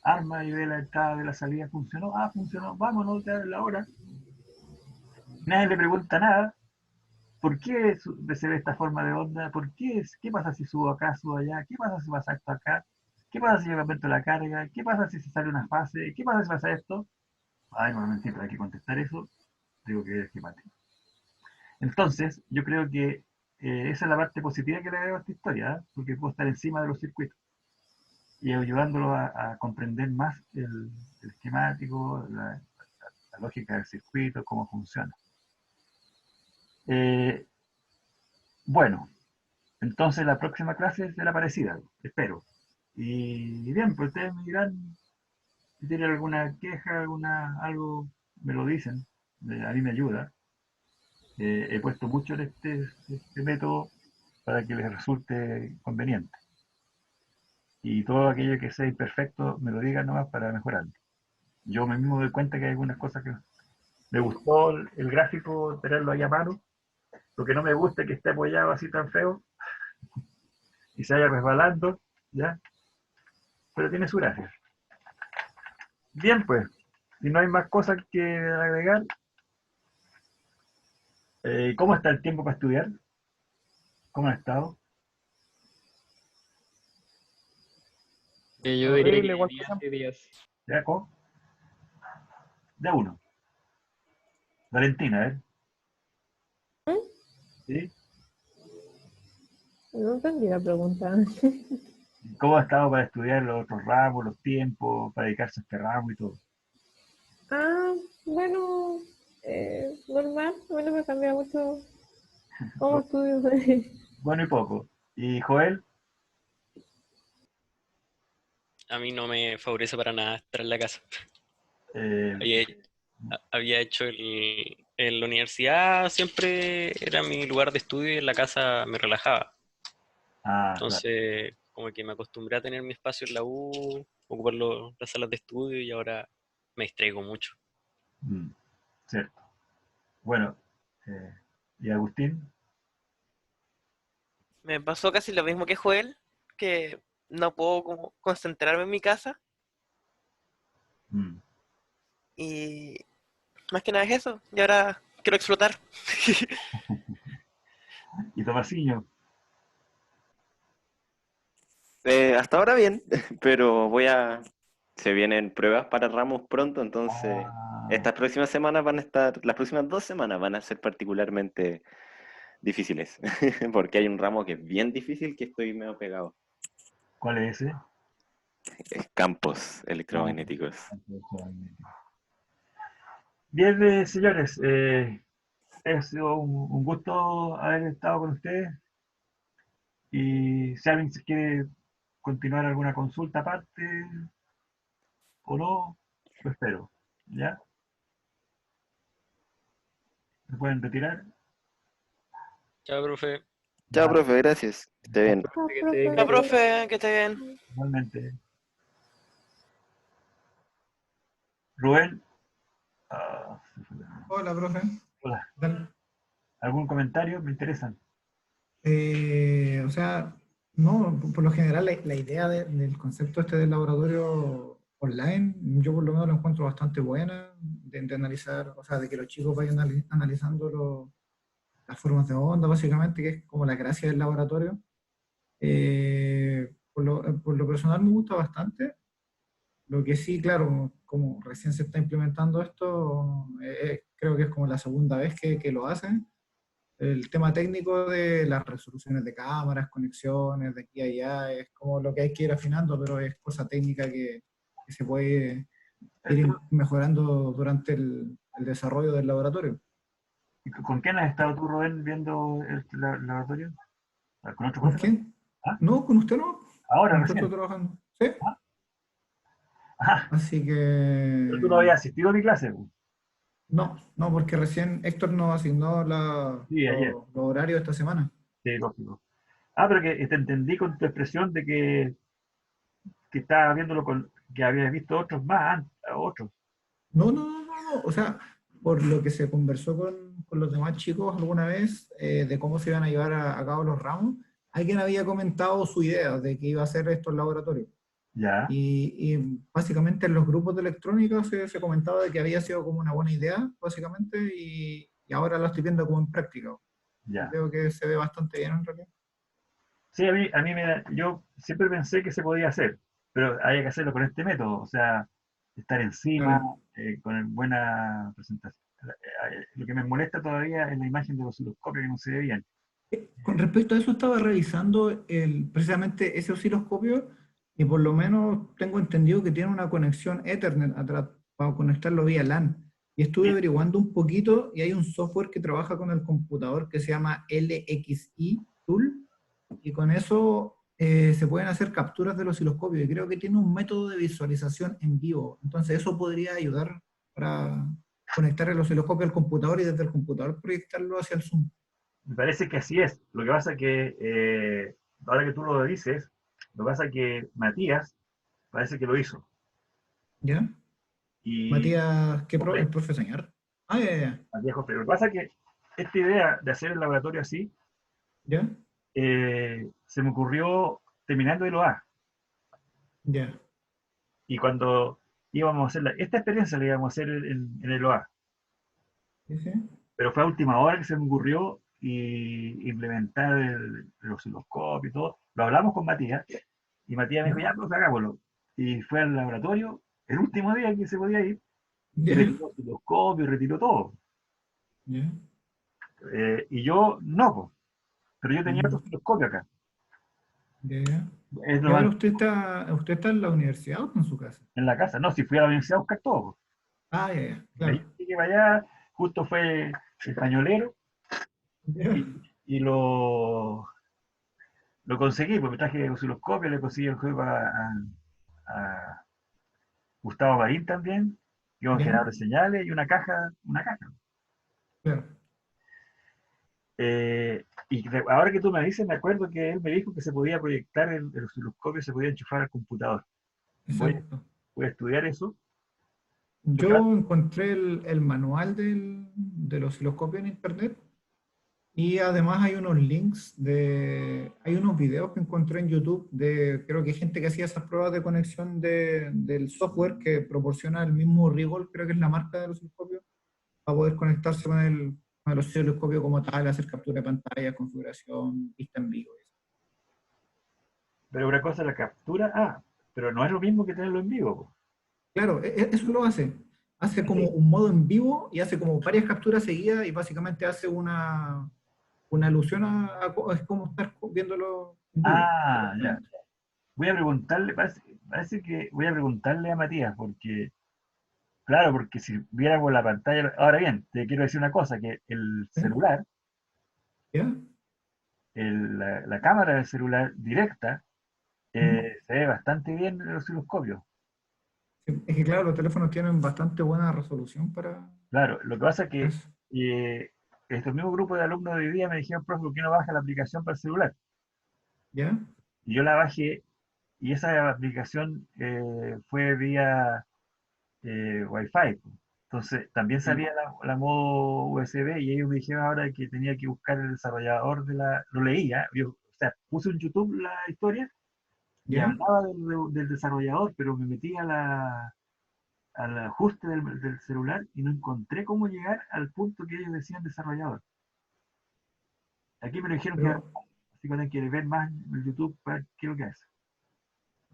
Arma y ve la entrada, ve la salida, funcionó, funcionó, vámonos, ya es la hora. Nadie le pregunta nada. ¿Por qué se ve esta forma de onda? ¿Por qué? ¿Qué pasa si subo acá, subo allá? ¿Qué pasa si pasa esto acá? ¿Qué pasa si yo aumento la carga? ¿Qué pasa si se sale una fase? ¿Qué pasa si pasa esto? Ay, normalmente para que contestar eso, digo que es esquemático. Entonces, yo creo que esa es la parte positiva que le veo a esta historia, ¿eh? Porque puedo estar encima de los circuitos y ayudándolo a comprender más el esquemático, la lógica del circuito, cómo funciona. Eh, bueno, entonces la próxima clase será parecida, espero. Y bien, pues ustedes me dirán si tienen alguna queja, algo, me lo dicen, a mí me ayuda. He puesto mucho en este método para que les resulte conveniente. Y todo aquello que sea imperfecto me lo digan nomás para mejorarlo. Yo me mismo doy cuenta que hay algunas cosas que me gustó el gráfico, tenerlo ahí a mano. Lo que no me gusta es que esté apoyado así tan feo y se vaya resbalando, ¿ya? Pero tiene su gracia. Bien, pues, si no hay más cosas que agregar, ¿cómo está el tiempo para estudiar? ¿Cómo ha estado? Yo diría Horrible, que igual que días siempre. y días. ¿Ya, cómo? Ya uno. Valentina, ¿eh? ¿Sí? No entendí la pregunta. ¿Cómo ha estado para estudiar los otros ramos, los tiempos, para dedicarse a este ramo y todo? Ah, bueno, normal, a mí no me cambia mucho cómo estudio. Bueno y poco. ¿Y Joel? A mí no me favorece para nada estar en la casa. Eh, Había, había hecho en la universidad, siempre era mi lugar de estudio y en la casa me relajaba. claro. Entonces, como que me acostumbré a tener mi espacio en la U, ocupar las salas de estudio y ahora me distraigo mucho. Mm, cierto. Bueno, eh, ¿y Agustín? Me pasó casi lo mismo que Joel, que no puedo como concentrarme en mi casa Mm. y más que nada es eso. Y ahora quiero explotar. Y Tomasiño, Hasta ahora bien, pero se vienen pruebas para ramos pronto, entonces ah, estas próximas semanas las próximas 2 semanas van a ser particularmente difíciles, porque hay un ramo que es bien difícil que estoy medio pegado. ¿cuál es ese? Es campos Ah, electromagnéticos. bien, señores, ha sido un gusto haber estado con ustedes. Y si alguien se quiere continuar alguna consulta aparte o no, lo espero. ¿Ya? ¿Se pueden retirar? Chao, profe. Chao, Ya, profe, gracias. Que esté bien. Ah, Que esté bien, Chao, Gabriel. profe, que esté bien. igualmente. Rubén, ah, Hola, profe. hola. ¿Qué tal? ¿Algún comentario? Me interesan. O sea, no, por lo general la idea del concepto este del laboratorio online, yo por lo menos lo encuentro bastante buena, de analizar, o sea, de que los chicos vayan analizando las formas de onda, básicamente, que es como la gracia del laboratorio. Por lo personal me gusta bastante. Lo que sí, claro, como recién se está implementando esto, creo que es como la segunda vez que lo hacen. El tema técnico de las resoluciones de cámaras, conexiones de aquí a allá, es como lo que hay que ir afinando, pero es cosa técnica que se puede ir Esto- mejorando durante el desarrollo del laboratorio. ¿Con quién has estado tú, Rubén, viendo el laboratorio? ¿Con otro ¿Con profe? quién? ¿Ah? No, con usted no. Ahora, Con usted estoy recién. trabajando. Sí. ¿Ah? Ah, Así pero tú no habías que asistido a mi clase, pues. no, no, porque recién Héctor nos asignó Sí, ayer. los horarios esta semana. Sí, lógico. Ah, pero que te entendí con tu expresión de que estabas viéndolo que habías visto otros más, otros. No, no, no, no, no. O sea, por lo que se conversó con los demás chicos alguna vez de cómo se iban a llevar a cabo los ramos, alguien había comentado su idea de que iba a hacer esto en laboratorio. Ya, Y básicamente en los grupos de electrónica se comentaba de que había sido como una buena idea, básicamente, y ahora lo estoy viendo como en práctica. Y ya. creo que se ve bastante bien en realidad. Sí, a mí yo siempre pensé que se podía hacer, pero había que hacerlo con este método, o sea, estar encima, Claro. con buena presentación. Lo que me molesta todavía es la imagen de los osciloscopios que no se ve bien. Con respecto a eso, estaba revisando precisamente ese osciloscopio y por lo menos tengo entendido que tiene una conexión Ethernet atrás para conectarlo vía LAN. Y estuve Sí, averiguando un poquito y hay un software que trabaja con el computador que se llama LXI Tool y con eso se pueden hacer capturas del osciloscopio y creo que tiene un método de visualización en vivo. Entonces eso podría ayudar para conectar el osciloscopio al computador y desde el computador proyectarlo hacia el Zoom. me parece que así es. Lo que pasa que, ahora que tú lo dices, lo que pasa que Matías parece que lo hizo. ¿Ya? Y Matías, el Jope, profe señor. Ah, ya, ya, Matías Jope. Lo que pasa que esta idea de hacer el laboratorio así, ya, se me ocurrió terminando el OA. ya, Y cuando íbamos a hacer esta experiencia la íbamos a hacer en el OA, sí, sí, pero fue a última hora que se me ocurrió implementar el osciloscopio y todo. Lo hablamos con Matías y Matías me ya, dijo, ya, pues hagámoslo. Y fue al laboratorio el último día que se podía ir y ya, retiró el osciloscopio, retiró todo. ya, Y yo no, pues, pero yo tenía otro mm, osciloscopio acá. ya, ya. Es Y lo ahora más- usted está en la universidad o está en su casa. en la casa. No, si fui a la universidad a buscar todo. Ah, ya, ya, De ahí claro. llegué para allá, justo fue el pañolero Ya, y lo conseguí, porque me traje osciloscopio, le conseguí el juego a Gustavo Marín también, y un ya, generador de señales y una caja. claro, Ahora que tú me dices, me acuerdo que él me dijo que se podía proyectar el osciloscopio, se podía enchufar al computador. Voy, exacto. voy a estudiar eso, porque Yo encontré el manual del osciloscopio en internet Y además hay unos links hay unos videos que encontré en YouTube de, creo que gente que hacía esas pruebas de conexión del software que proporciona el mismo Rigol, creo que es la marca del osciloscopio, para poder conectarse con el osciloscopio como tal, hacer captura de pantalla, configuración, vista en vivo. Pero una cosa es la captura, pero no es lo mismo que tenerlo en vivo, po. Claro, eso lo hace. Hace como Sí. un modo en vivo y hace como varias capturas seguidas y básicamente hace una alusión es como estar viéndolo en vivo. Ya. Voy a preguntarle, parece que voy a preguntarle a Matías, porque, claro, porque si viéramos la pantalla, ahora bien, te quiero decir una cosa, que el ¿Sí? celular, ¿Ya? la cámara del celular directa, ¿Mm? se ve bastante bien en el osciloscopio. Sí, es que claro, los teléfonos tienen bastante buena resolución para Claro, lo que pasa es que eso. este mismo grupo de alumnos de hoy día me dijeron, profe, ¿por qué no baja la aplicación para el celular? ¿Ya? Y yo la bajé y esa aplicación fue vía Wi-Fi. Entonces, también Ya. salía la modo USB y ellos me dijeron ahora que tenía que buscar el desarrollador lo leía, o sea, puse en YouTube la historia y ¿Ya? hablaba del desarrollador, pero me metí al ajuste del celular y no encontré cómo llegar al punto que ellos decían desarrollador. Aquí me lo dijeron que Pero, así que que ver más en YouTube para qué es lo que hace.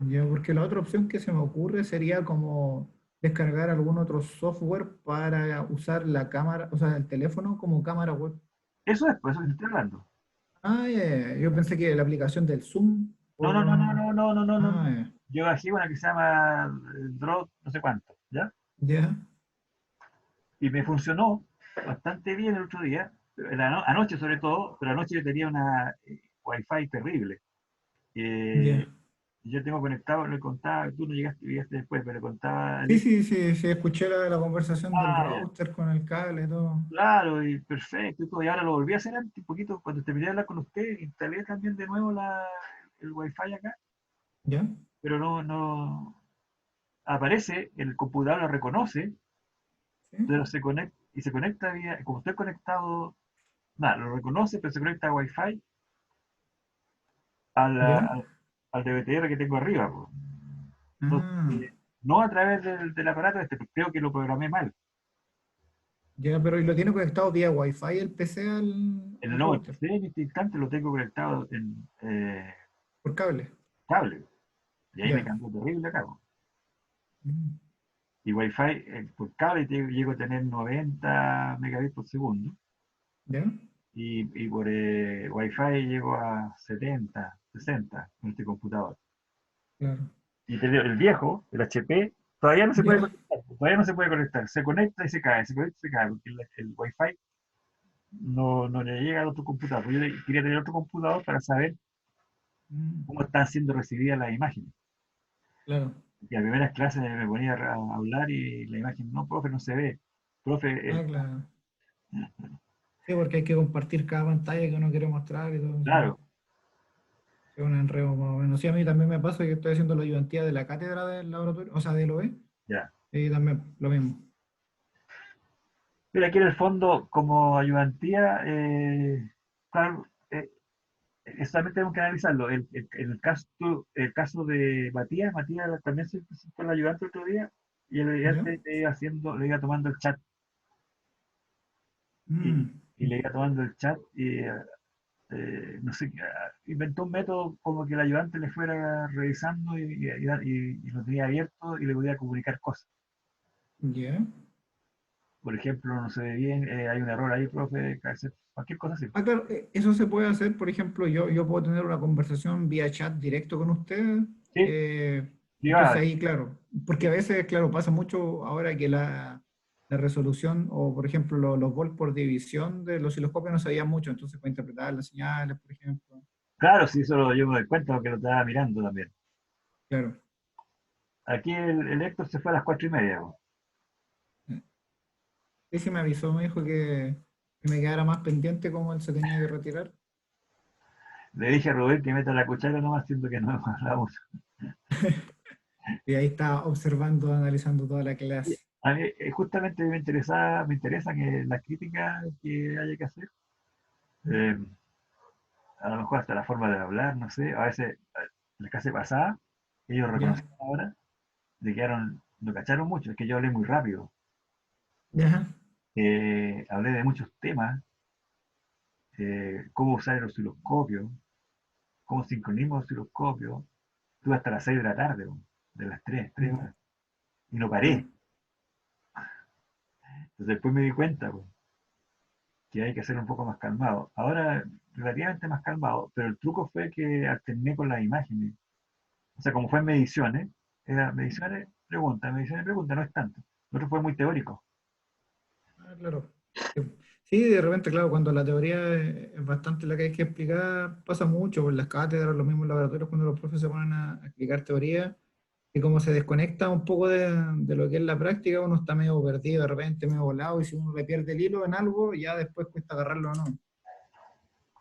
ya, porque la otra opción que se me ocurre sería como descargar algún otro software para usar la cámara, o sea, el teléfono como cámara web. Eso es, por eso que te estoy hablando. Ah, ya, ya. Yo pensé que la aplicación del Zoom. No, no, no, no, no, no, no, no, no. Ah, Yo bajé una que se llama Draw, no sé cuánto, ¿ya? ya. Y me funcionó bastante bien el otro día, anoche sobre todo, pero anoche yo tenía una Wi-Fi terrible. Ya. Eh, yo tengo conectado, le contaba, tú no llegaste después, pero le contaba a Sí, Liz. sí, sí, sí, escuché la conversación del Ya, router con el cable y todo. claro, y perfecto, y todo. Y ahora lo volví a hacer antes, un poquito, cuando terminé de hablar con usted, instalé también de nuevo el Wi-Fi acá, ¿Ya? pero no aparece, el computador lo reconoce, ¿Sí? pero se conecta vía, como estoy conectado, nada, lo reconoce, pero se conecta a Wi-Fi ¿Ya? al DVTR que tengo arriba, po. Entonces, Ah, no a través del aparato este, pues creo que lo programé mal. ya, pero ¿y lo tiene conectado vía Wi-Fi el PC En al el router? en este instante lo tengo conectado en Por cable. cable. Y ahí me Ya. cambió terrible acá, po. Mm. Y Wi-Fi por cable llego a tener 90 megabits por segundo. ¿Ya? Y por Wi-Fi llego a 70, 60 en este computador. Claro. Y el viejo, el HP, todavía no se puede ¿Ya? conectar. Todavía no se puede conectar. Se conecta y se cae, se conecta y se cae, porque el Wi-Fi no le llega al otro computador. Yo quería tener otro computador para saber Mm. cómo están siendo recibidas las imágenes. Claro. Y a primeras clases me ponía a hablar y la imagen, no, profe, no se ve. Profe, Ah, claro. Sí, porque hay que compartir cada pantalla que uno quiere mostrar y todo. Sí. claro, Es un enredo más o menos. Sí, a mí también me pasa que estoy haciendo la ayudantía de la cátedra del laboratorio, o sea, del OE, ya. y también lo mismo. Mira, aquí en el fondo, como ayudantía, claro, solamente tenemos que analizarlo. El caso de Matías también se presentó el ayudante otro día y el ¿Ya? ayudante le iba tomando el chat y, Mm. y le iba tomando el chat y no sé, inventó un método como que el ayudante le fuera revisando y lo tenía abierto y le podía comunicar cosas. ¿Ya? Por ejemplo, no se ve bien, hay un error ahí, profe, cualquier cosa así. Ah, claro, eso se puede hacer, por ejemplo, yo puedo tener una conversación vía chat directo con usted. Sí, eh, entonces privada, ahí, claro, porque a veces, claro, pasa mucho ahora que la resolución o, por ejemplo, los volts por división de los osciloscopios no se veían mucho, entonces para interpretar las señales, por ejemplo. claro, sí, yo me doy cuenta porque lo estaba mirando también. Claro. Aquí el Héctor se fue a las 4:30, po. Sí, sí me avisó, me dijo que me quedara más pendiente como él se tenía que retirar. Le dije a Rubén que meta la cuchara nomás, siento que no hemos hablado mucho. Y ahí está observando, analizando toda la Y clase. a mí justamente me interesa que las críticas que haya que hacer, Eh, a lo mejor hasta la forma de hablar, no sé, a veces, en la clase pasada, ellos Ya, reconocieron ahora, de que lo cacharon mucho, es que yo hablé muy rápido, ya, hablé de muchos temas, cómo usar el osciloscopio, cómo sincronismo el osciloscopio, estuve hasta las 6 de la tarde, de las 3 horas, y no paré. Entonces después me di cuenta, que hay que ser un poco más calmado. Ahora, relativamente más calmado, pero el truco fue que alterné con las imágenes. O sea, como fue en mediciones, era mediciones, pregunta, no es tanto. Lo otro fue muy teórico. ah, claro. Sí, de repente, claro, cuando la teoría es bastante la que hay que explicar, pasa mucho por las cátedras, los mismos laboratorios, cuando los profes se ponen a explicar teoría, y como se desconecta un poco de lo que es la práctica, uno está medio perdido, de repente medio volado, y si uno le pierde el hilo en algo, ya después cuesta agarrarlo o no.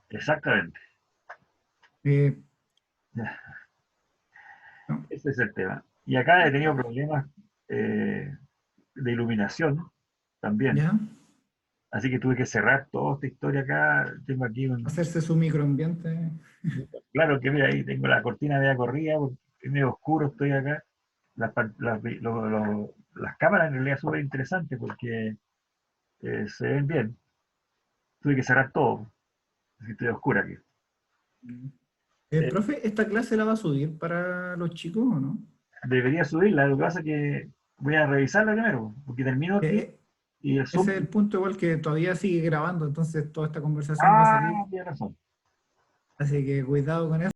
Exactamente. Eh, Ya, ¿No? ese es el tema. Y acá he tenido problemas de iluminación también. ¿Ya? Así que tuve que cerrar toda esta historia acá. Tengo aquí Hacerse su microambiente. claro que mira, ahí tengo la cortina media corrida, porque es medio oscuro, estoy acá. Las cámaras en realidad son súper interesantes porque se ven bien. Tuve que cerrar todo, así que estoy oscura aquí. Eh, Profe, ¿esta clase la va a subir para los chicos o no? Debería subirla, lo que pasa es que voy a revisarla primero, porque termino aquí Eh, y el Zoom. Ese es el punto igual que todavía sigue grabando, entonces toda esta conversación va a Ah, salir, tiene razón. así que cuidado con eso.